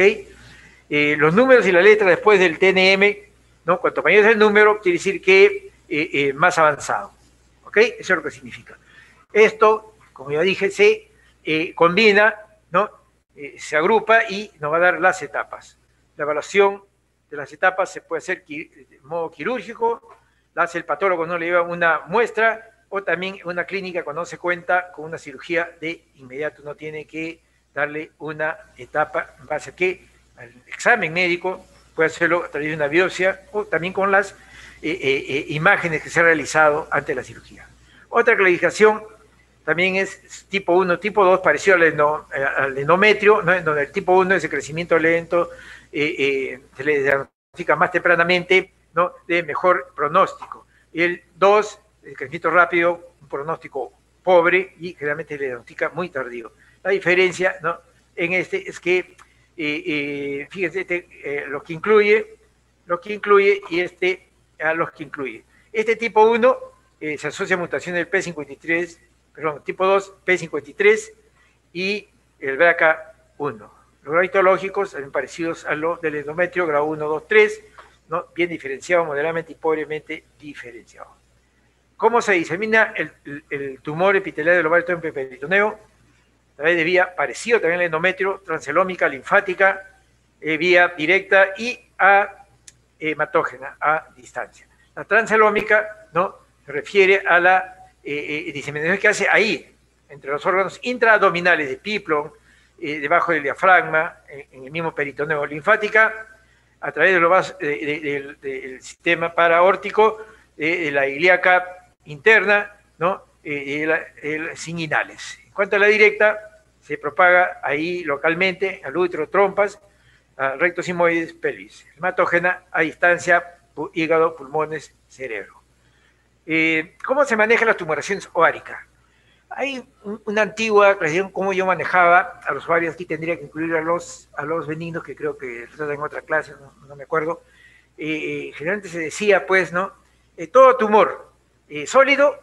Los números y la letra después del TNM, ¿no? Cuanto mayor es el número, quiere decir que más avanzado. ¿Ok? Eso es lo que significa. Esto, como ya dije, se combina, ¿no? Se agrupa y nos va a dar las etapas. La evaluación de las etapas se puede hacer de modo quirúrgico, la hace el patólogo, no le lleva una muestra, o también una clínica cuando no se cuenta con una cirugía de inmediato, no tiene que darle una etapa en base a que el examen médico puede hacerlo a través de una biopsia o también con las imágenes que se han realizado antes de la cirugía. Otra clasificación también es tipo 1, tipo 2, parecido al endometrio, ¿no? Donde el tipo 1 es el crecimiento lento, se le diagnostica más tempranamente, ¿no? De mejor pronóstico. Y el 2, el crecimiento rápido, un pronóstico pobre y generalmente se le diagnostica muy tardío. La diferencia, ¿no? En este es que fíjense, los que incluye y los que incluye. Este tipo 1 se asocia a mutaciones del P53, perdón, tipo 2, P53 y el BRCA1. Los grados histológicos son parecidos a los del endometrio, grado 1, 2, 3, ¿no? Bien diferenciado, moderadamente y pobremente diferenciado. ¿Cómo se disemina el tumor epitelial del ovario peritoneo? A través de vía parecido también al endometrio, transelómica, linfática, vía directa y hematógena a distancia. La transelómica, ¿no? Se refiere a la diseminación que hace ahí, entre los órganos intraabdominales de Piplon, debajo del diafragma, en el mismo peritoneo. Linfática, a través del sistema paraórtico, de la ilíaca interna, ¿no? Sin inhales. En cuanto a la directa, se propaga ahí localmente al útero, trompas, a recto sigmoides, pelvis. Hematógena a distancia, hígado, pulmones, cerebro. ¿Cómo se manejan las tumoraciones ováricas? Hay una antigua clasificación, cómo yo manejaba a los ovarios. Aquí tendría que incluir a los benignos, que creo que tratan en otra clase, no me acuerdo. Generalmente se decía, pues, ¿no? Todo tumor sólido,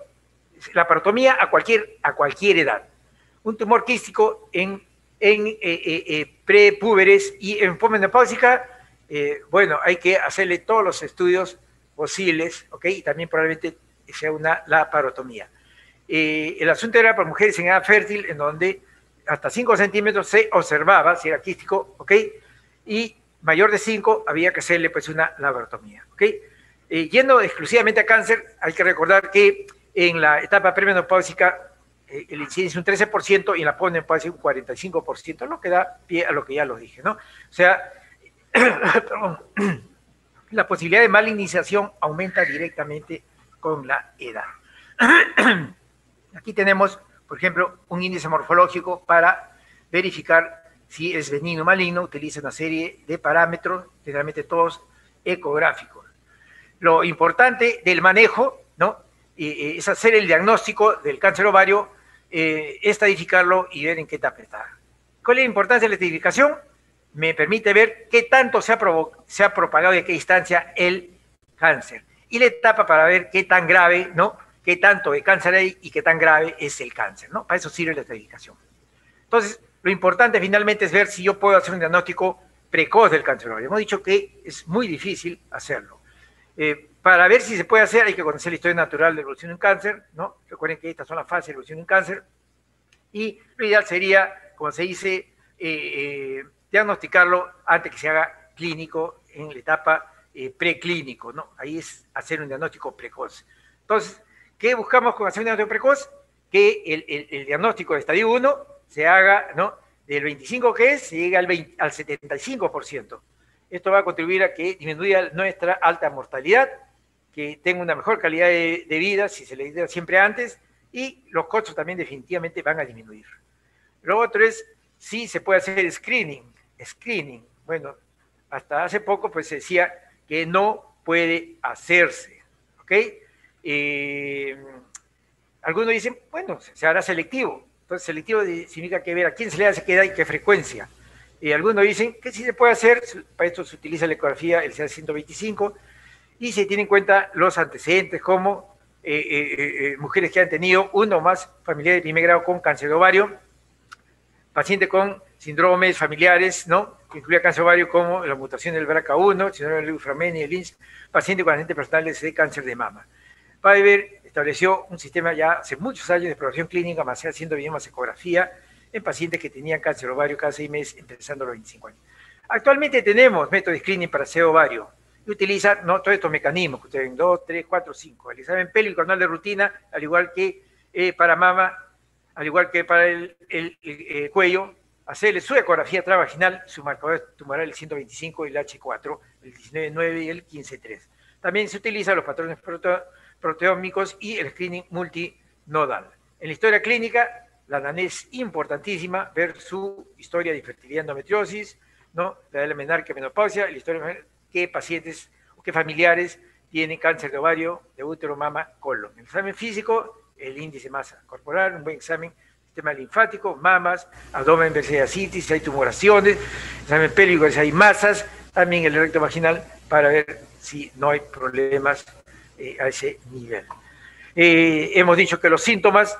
la parotomía a cualquier edad. Un tumor quístico en prepúberes y en posmenopáusica, bueno, hay que hacerle todos los estudios posibles, ¿ok? Y también probablemente sea una laparotomía. El asunto era para mujeres en edad fértil, en donde hasta 5 centímetros se observaba si era quístico, ¿ok? Y mayor de 5 había que hacerle pues una laparotomía, ¿ok? Yendo exclusivamente a cáncer, hay que recordar que en la etapa premenopáusica el incidencia es un 13% y en la posmenopausia un 45%, lo que da pie a lo que ya lo dije, ¿no? O sea, la posibilidad de malignización aumenta directamente con la edad. Aquí tenemos, por ejemplo, un índice morfológico para verificar si es benigno o maligno. Utiliza una serie de parámetros, generalmente todos ecográficos. Lo importante del manejo, ¿no? Es hacer el diagnóstico del cáncer ovario, estadificarlo y ver en qué etapa está. ¿Cuál es la importancia de la estadificación? Me permite ver qué tanto se ha propagado y a qué distancia el cáncer. Y la etapa para ver qué tan grave, ¿no? Qué tanto de cáncer hay y qué tan grave es el cáncer, ¿no? Para eso sirve la estadificación. Entonces, lo importante finalmente es ver si yo puedo hacer un diagnóstico precoz del cáncer ovario. Hemos dicho que es muy difícil hacerlo. Para ver si se puede hacer hay que conocer la historia natural de la evolución de un cáncer, ¿no? Recuerden que estas son las fases de evolución de un cáncer. Y lo ideal sería, como se dice, diagnosticarlo antes que se haga clínico en la etapa preclínico, ¿no? Ahí es hacer un diagnóstico precoz. Entonces, ¿qué buscamos con hacer un diagnóstico precoz? Que el diagnóstico de estadio 1 se haga, ¿no? Del 25 que es, se llega al 75%. Esto va a contribuir a que disminuya nuestra alta mortalidad, que tenga una mejor calidad de vida, si se le dice siempre antes, y los costos también definitivamente van a disminuir. Lo otro es si se puede hacer screening. Bueno, hasta hace poco pues se decía que no puede hacerse, ¿ok? Algunos dicen, bueno, se hará selectivo. Entonces, selectivo significa que ver a quién se le hace qué edad y qué frecuencia. Algunos dicen que sí se puede hacer, para esto se utiliza la ecografía, el CA-125, y se tienen en cuenta los antecedentes como mujeres que han tenido uno o más familiares de primer grado con cáncer de ovario, paciente con síndromes familiares, ¿no? Que incluye cáncer de ovario como la mutación del BRCA1, síndrome de Leucrameni, el Lynch, paciente con antecedentes personales de cáncer de mama. Pfizer estableció un sistema ya hace muchos años de exploración clínica, más haciendo ecografía en pacientes que tenían cáncer de ovario cada 6 meses, empezando a los 25 años. Actualmente tenemos métodos de screening para cáncer de ovario y utiliza, ¿no?, todos estos mecanismos que ustedes ven, 2, 3, 4, 5. El examen pélvico anual de rutina, al igual que para mama, al igual que para el cuello, hacerle su ecografía transvaginal, su marcador tumoral, el 125, el H4, el 19.9 y el 15.3. También se utilizan los patrones proteómicos y el screening multinodal. En la historia clínica, la anamnesis es importantísima, ver su historia de infertilidad, endometriosis, ¿no?, la de la menarquia, menopausia, la historia de qué pacientes o qué familiares tienen cáncer de ovario, de útero, mama, colon. El examen físico, el índice de masa corporal, un buen examen, sistema linfático, mamas, abdomen, ver si hay ascitis, si hay tumoraciones, examen pélvico, si hay masas, también el recto vaginal para ver si no hay problemas a ese nivel. Hemos dicho que los síntomas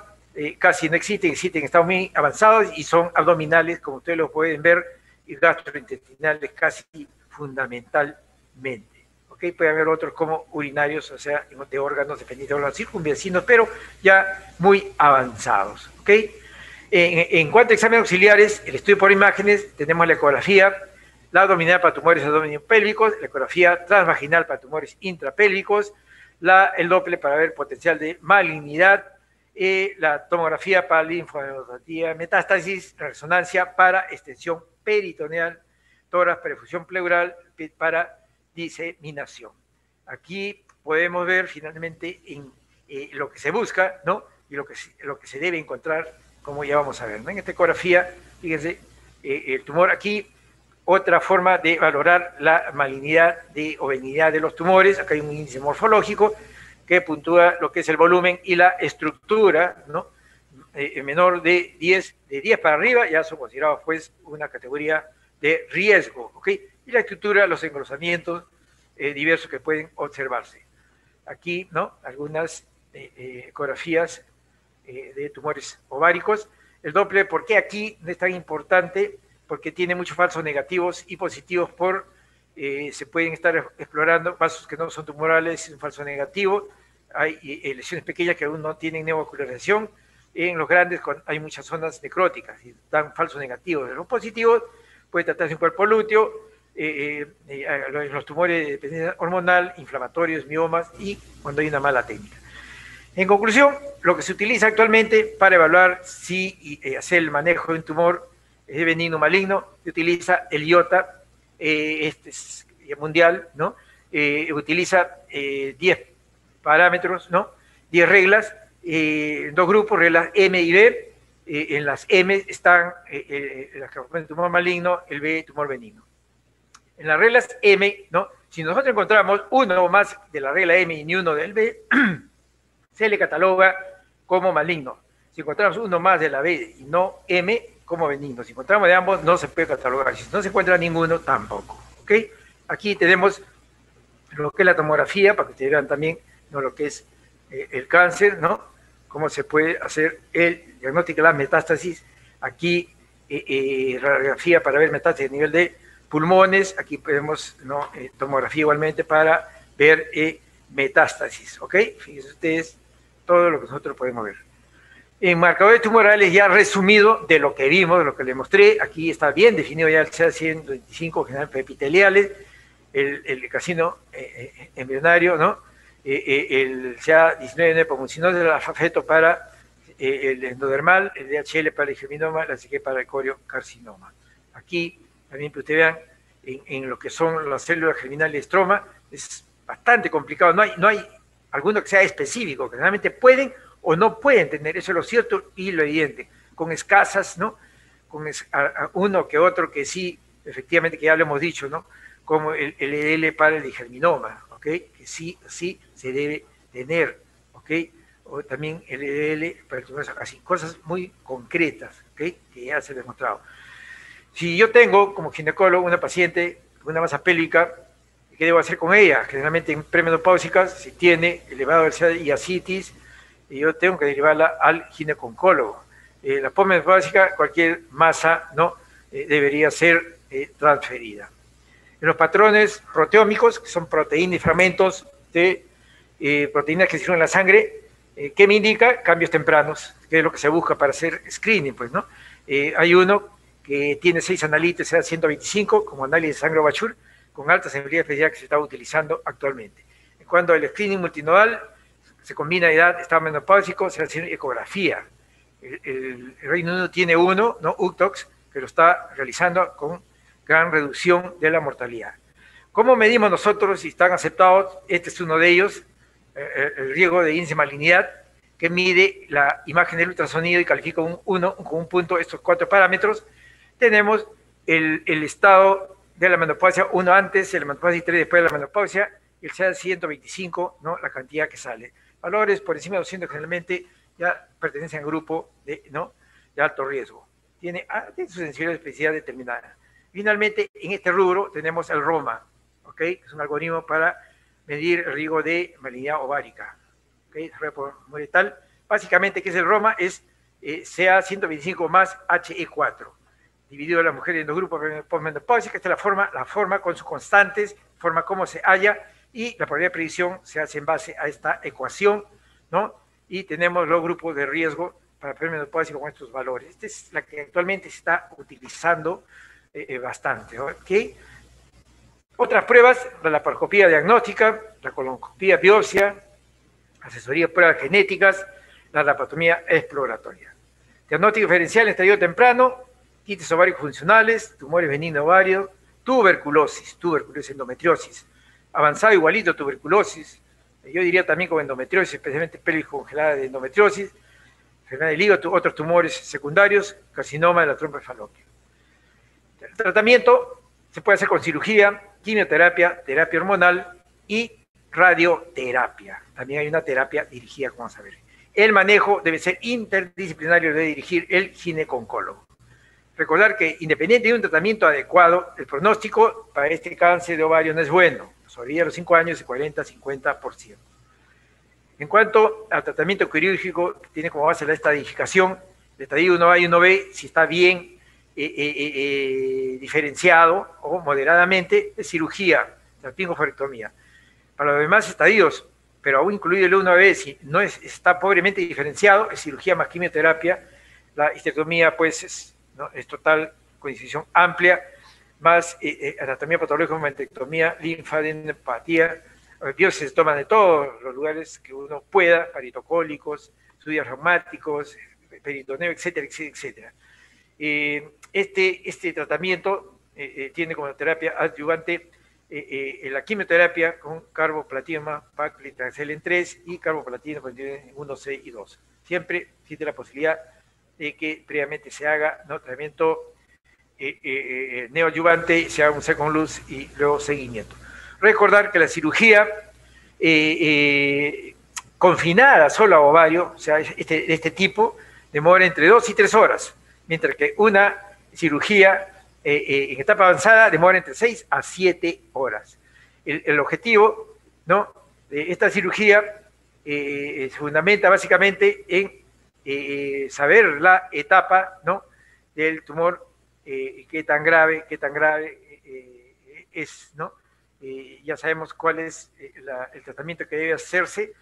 casi no existen en estados muy avanzados y son abdominales, como ustedes lo pueden ver, y gastrointestinales casi fundamentalmente. ¿Okay? Puede haber otros como urinarios, o sea, de órganos dependientes de los circunvecinos, pero ya muy avanzados. ¿Okay? En cuanto a exámenes auxiliares, el estudio por imágenes, tenemos la ecografía, la abdominal para tumores abdominopélvicos, la ecografía transvaginal para tumores intrapélvicos, el Doppler para ver potencial de malignidad, la tomografía para linfoadenopatía, metástasis, la resonancia para extensión peritoneal, tórax, perfusión pleural para diseminación. Aquí podemos ver finalmente en lo que se busca, ¿no?, y lo que se debe encontrar, como ya vamos a ver, ¿no? En esta ecografía, fíjense, el tumor aquí, otra forma de valorar la malignidad o benignidad de los tumores. Acá hay un índice morfológico que puntúa lo que es el volumen y la estructura, ¿no? Menor de 10 para arriba, ya son considerados pues una categoría de riesgo, ¿ok? Y la estructura, los engrosamientos diversos que pueden observarse. Aquí, ¿no?, algunas ecografías de tumores ováricos. El Doppler, ¿por qué aquí no es tan importante? Porque tiene muchos falsos negativos y positivos se pueden estar explorando vasos que no son tumorales, un falso negativo. Hay lesiones pequeñas que aún no tienen neovascularización. En los grandes hay muchas zonas necróticas y dan falsos negativos. De los positivos puede tratarse un cuerpo lúteo, los tumores de dependencia hormonal, inflamatorios, miomas y cuando hay una mala técnica. En conclusión, lo que se utiliza actualmente para evaluar si hacer el manejo de un tumor es benigno o maligno, se utiliza el IOTA, este es mundial, ¿no? Utiliza 10 parámetros, ¿no?, 10 reglas, 2 grupos, reglas M y B. En las M están las que corresponden tumor maligno, el B tumor benigno. En las reglas M, ¿no?, Si nosotros encontramos uno o más de la regla M y ni uno del B, se le cataloga como maligno. Si encontramos uno más de la B y no M, como benigno. Si encontramos de ambos, no se puede catalogar. Si no se encuentra ninguno, tampoco. ¿Ok? Aquí tenemos lo que es la tomografía, para que ustedes vean también, ¿no?, lo que es el cáncer, ¿no? Cómo se puede hacer el diagnóstico de la metástasis. Aquí radiografía para ver metástasis a nivel de pulmones. Aquí podemos, ¿no?, tomografía igualmente para ver metástasis. ¿Ok? Fíjense ustedes todo lo que nosotros podemos ver. En marcadores tumorales ya resumido de lo que vimos, de lo que les mostré, aquí está bien definido ya el CA-125 general epiteliales, el carcinoma embrionario, ¿no? El CA-19 nepomucinosis, el alfa-feto para el endodermal, el DHL para el germinoma, la CG para el coriocarcinoma. Aquí también que ustedes vean en lo que son las células germinales de estroma, es bastante complicado, no hay alguno que sea específico, que generalmente pueden o no pueden tener, eso es lo cierto y lo evidente, con escasas, ¿no? Con uno que otro que sí, efectivamente, que ya lo hemos dicho, ¿no? Como el LDL para el germinoma, ¿ok? Que sí se debe tener, ¿ok? O también el LDL para el tumor, así, cosas muy concretas, ¿ok? Que ya se ha demostrado. Si yo tengo como ginecólogo una paciente con una masa pélvica, ¿qué debo hacer con ella? Generalmente en premenopáusicas, si tiene elevado densidad y ascitis, y yo tengo que derivarla al gineconcólogo. La posmenopáusica, cualquier masa, ¿no?, debería ser transferida. En los patrones proteómicos, que son proteínas y fragmentos de proteínas que circulan en la sangre, ¿qué me indica? Cambios tempranos, que es lo que se busca para hacer screening, pues, ¿no? Hay uno que tiene 6 analitos, sea 125, como análisis de sangre Bachur, con alta sensibilidad especial que se está utilizando actualmente. En cuanto al screening multinodal, se combina edad, estado menopáusico, se hace ecografía. El Reino Unido tiene uno, ¿no?, UCTOX, que lo está realizando con gran reducción de la mortalidad. ¿Cómo medimos nosotros si están aceptados? Este es uno de ellos, el riesgo de índice de malignidad, que mide la imagen del ultrasonido y califica con un punto estos 4 parámetros. Tenemos el estado de la menopausia, uno antes, el menopausia y 3 después de la menopausia, y el CA 125, ¿no?, la cantidad que sale. Valores por encima de 200 generalmente ya pertenecen al grupo de, ¿no?, de alto riesgo. Tiene su sensibilidad y especificidad determinada. Finalmente, en este rubro tenemos el ROMA, ¿ok?, que es un algoritmo para medir el riesgo de malignidad ovárica, ¿ok?, letal. Básicamente, ¿qué es el ROMA? Es CA 125 más HE4, dividido a las mujeres en dos grupos posmenopáusicas. Esta es la forma con sus constantes, forma cómo se halla, y la probabilidad de predicción se hace en base a esta ecuación, ¿no? Y tenemos los grupos de riesgo para premenopáusica con estos valores. Esta es la que actualmente se está utilizando bastante, ¿ok? Otras pruebas: la laparoscopía diagnóstica, la colonoscopía biopsia, asesoría de pruebas genéticas, la laparotomía exploratoria. Diagnóstico diferencial en estadio temprano: quites ovarios funcionales, tumores benignos ovarios, tuberculosis, endometriosis, avanzado igualito tuberculosis, yo diría también con endometriosis, especialmente pelvis congelada de endometriosis, enfermedad del hígado, otros tumores secundarios, carcinoma de la trompa de falopio. El tratamiento se puede hacer con cirugía, quimioterapia, terapia hormonal y radioterapia. También hay una terapia dirigida, como vamos a ver. El manejo debe ser interdisciplinario, debe dirigir el gineconcólogo. Recordar que, independiente de un tratamiento adecuado, el pronóstico para este cáncer de ovario no es bueno. Sobre los 5 años, de 40-50%. En cuanto al tratamiento quirúrgico, tiene como base la estadificación. El estadio 1A y 1B, si está bien diferenciado o moderadamente, es cirugía, salpingoforectomía. Para los demás estadios, pero aún incluido el 1B, si no está pobremente diferenciado, es cirugía más quimioterapia. La histerectomía, pues, es total, con incisión amplia, más anatomía patológica, mastectomía, linfadenopatía, biopsias se toman de todos los lugares que uno pueda, paritocólicos, estudios reumáticos, peritoneo, etcétera, etcétera, etcétera. Este tratamiento tiene como terapia adyuvante la quimioterapia con carboplatino, paclitaxel en 3 y carboplatino en 1, 6 y 2. Siempre existe la posibilidad de que previamente se haga, ¿no?, tratamiento neoadyuvante, se haga un second look y luego seguimiento. Recordar que la cirugía confinada solo a ovario, o sea, este tipo, demora entre 2 y 3 horas, mientras que una cirugía en etapa avanzada demora entre 6 a 7 horas. El objetivo, ¿no?, de esta cirugía se fundamenta básicamente en saber la etapa, ¿no?, del tumor, qué tan grave es, ¿no? Ya sabemos cuál es el tratamiento que debe hacerse.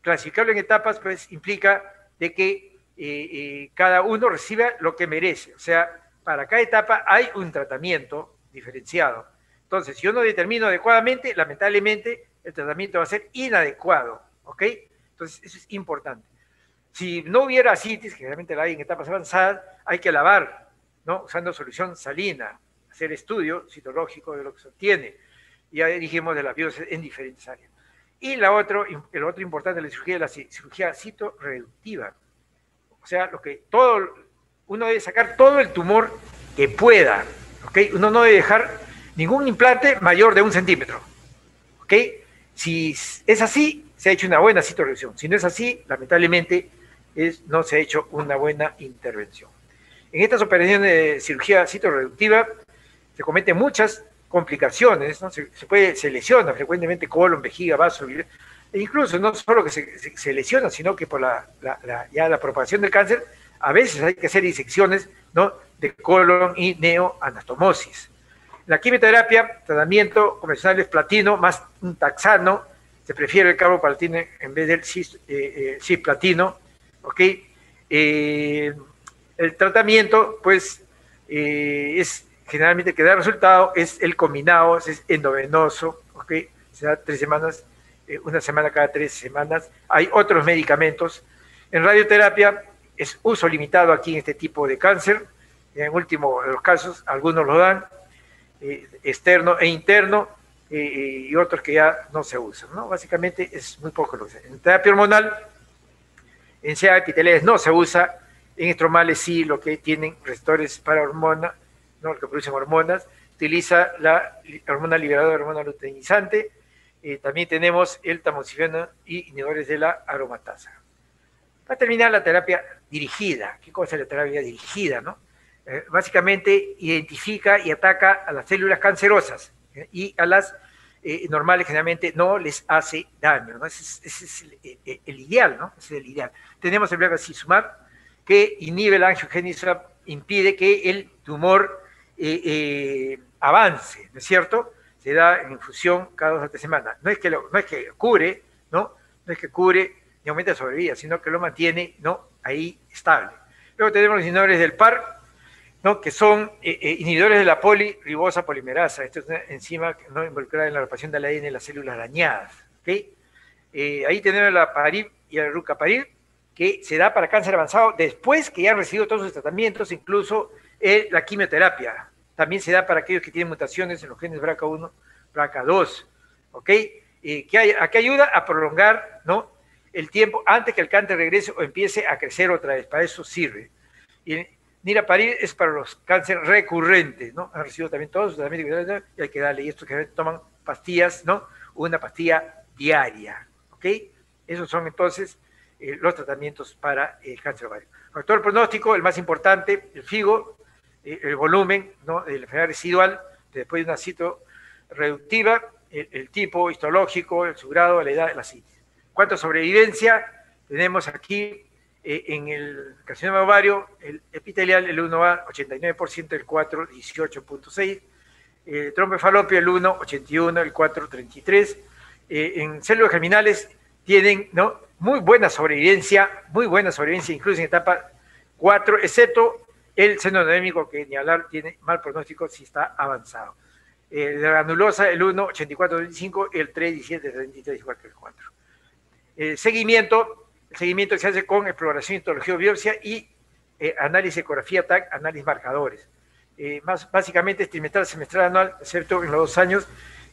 Clasificarlo en etapas, pues, implica de que cada uno reciba lo que merece. O sea, para cada etapa hay un tratamiento diferenciado. Entonces, si yo no determino adecuadamente, lamentablemente, el tratamiento va a ser inadecuado, ¿ok? Entonces, eso es importante. Si no hubiera ascitis, que realmente la hay en etapas avanzadas, hay que lavar, ¿no?, usando solución salina, hacer estudio citológico de lo que se obtiene. Ya dijimos de la biopsia en diferentes áreas. Y el otro importante de la cirugía es la cirugía citorreductiva. O sea, uno debe sacar todo el tumor que pueda, ¿ok? Uno no debe dejar ningún implante mayor de 1 centímetro, ¿ok? Si es así, se ha hecho una buena citorreducción. Si no es así, lamentablemente, no se ha hecho una buena intervención. En estas operaciones de cirugía citorreductiva se cometen muchas complicaciones, ¿no? Se lesiona frecuentemente colon, vejiga, vaso, e incluso no solo que se lesiona, sino que por ya la propagación del cáncer, a veces hay que hacer disecciones, ¿no?, de colon y neoanastomosis. La quimioterapia, tratamiento convencional es platino más un taxano, se prefiere el carboplatino en vez del cisplatino, ¿ok? El tratamiento, pues, es generalmente que da resultado, es el combinado, es endovenoso, ¿ok? Se da 3 semanas, una semana cada 3 semanas. Hay otros medicamentos. En radioterapia es uso limitado aquí en este tipo de cáncer. En último de los casos, algunos lo dan, externo e interno, y otros que ya no se usan, ¿no? Básicamente es muy poco lo que se usa. En terapia hormonal, en CA epiteliales no se usa, en estromales sí, lo que tienen receptores para hormona, ¿no?, lo que producen hormonas, utiliza la hormona liberadora, hormona luteinizante. También tenemos el tamoxifeno y inhibidores de la aromatasa. Para terminar, la terapia dirigida. ¿Qué cosa es la terapia dirigida, no? Básicamente identifica y ataca a las células cancerosas, y a las normales generalmente no les hace daño, ¿no? Ese es el ideal, ¿no? Ese es el ideal. Tenemos el bevacizumab, que inhibe la angiogénesis, impide que el tumor avance, ¿no es cierto? Se da en infusión cada 2 a 3 semanas. No es que cure, ¿no? No es que cure ni aumenta la sobrevida, sino que lo mantiene, ¿no?, ahí estable. Luego tenemos los inhibidores del PAR, ¿no?, que son inhibidores de la poliribosa polimerasa. Esta es una enzima no involucrada en la reparación del ADN en las células dañadas, ¿ok? Ahí tenemos la parib y el rucaparib, que se da para cáncer avanzado después que ya han recibido todos sus tratamientos, incluso la quimioterapia. También se da para aquellos que tienen mutaciones en los genes BRCA1, BRCA2, ¿ok? ¿A qué ayuda? A prolongar, ¿no?, el tiempo antes que el cáncer regrese o empiece a crecer otra vez. Para eso sirve. Y niraparib es para los cánceres recurrentes, ¿no? Han recibido también todos sus tratamientos y hay que darle. Y estos que toman pastillas, ¿no?, una pastilla diaria, ¿ok? Esos son entonces los tratamientos para el cáncer ovario. Factor pronóstico, el más importante, el FIGO, el volumen, ¿no?, de la enfermedad residual, después de una citorreductiva, el tipo histológico, su grado, la edad, la citis. ¿Cuánto sobrevivencia? Tenemos aquí en el carcinoma ovario, el epitelial, el 1A, 89%, el 4, 18.6%, trombo de falopio, el 1, 81%, el 4, 33%. En células germinales tienen, ¿no?, muy buena sobrevivencia, incluso en etapa 4, excepto el seno endodérmico, que ni hablar, tiene mal pronóstico si está avanzado. La granulosa, el 1, 84.25, el 3, 17.33, igual que el 4. El seguimiento se hace con exploración, histología o biopsia y análisis, ecografía, TAC, análisis marcadores. Básicamente es trimestral, semestral, anual, excepto en los 2 años,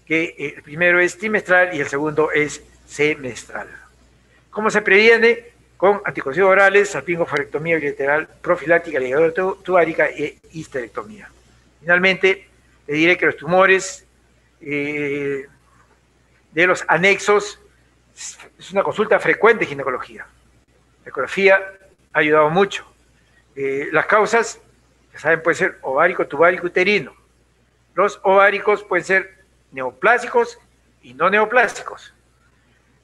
que el primero es trimestral y el segundo es semestral. ¿Cómo se previene? Con anticonceptivos orales, salpingofarectomía bilateral, profiláctica, ligadura tubárica e histerectomía. Finalmente, le diré que los tumores de los anexos, es una consulta frecuente de ginecología. La ecografía ha ayudado mucho. Las causas, ya saben, pueden ser ovárico, tubárico, uterino. Los ováricos pueden ser neoplásicos y no neoplásicos.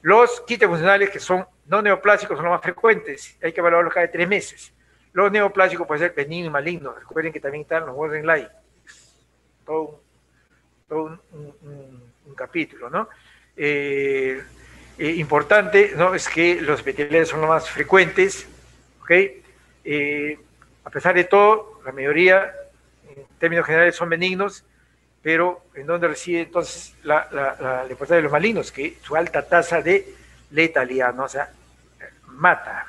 Los quistes funcionales que son no neoplásicos son los más frecuentes, hay que evaluarlos cada 3 meses. Los neoplásicos pueden ser benignos y malignos. Recuerden que también están los borderline. Todo un capítulo, ¿no? Importante, ¿no? Es que los epiteliales son los más frecuentes, ¿ok? A pesar de todo, la mayoría, en términos generales, son benignos, pero ¿en dónde reside entonces la importancia de los malignos? Que su alta tasa de letalidad, ¿no? O sea, mata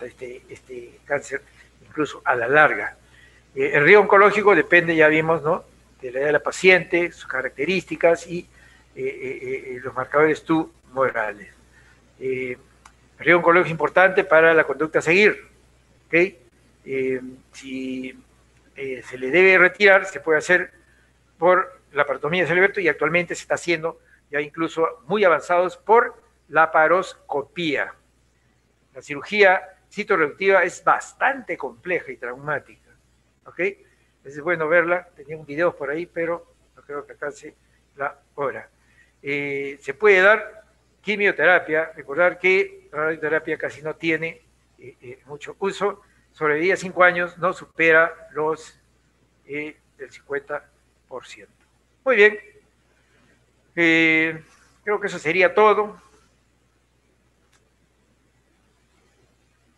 este cáncer, incluso a la larga. El riesgo oncológico depende, ya vimos, ¿no?, de la edad de la paciente, sus características y los marcadores tumorales. El riesgo oncológico es importante para la conducta a seguir, ¿ok? Si se le debe retirar, se puede hacer por la laparotomía de cerebro y actualmente se está haciendo ya incluso muy avanzados por laparoscopía. La cirugía citoreductiva es bastante compleja y traumática, ¿ok? Es bueno verla, tenía un video por ahí, pero no creo que alcance la hora. Se puede dar quimioterapia, recordar que la radioterapia casi no tiene mucho uso, sobrevivir a 5 años no supera los del 50%. Muy bien, creo que eso sería todo.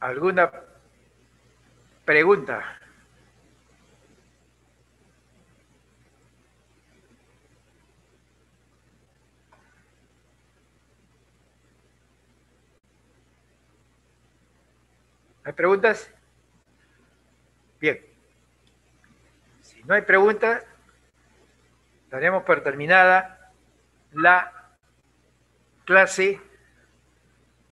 ¿Alguna pregunta? ¿Hay preguntas? Bien. Si no hay preguntas, daremos por terminada la clase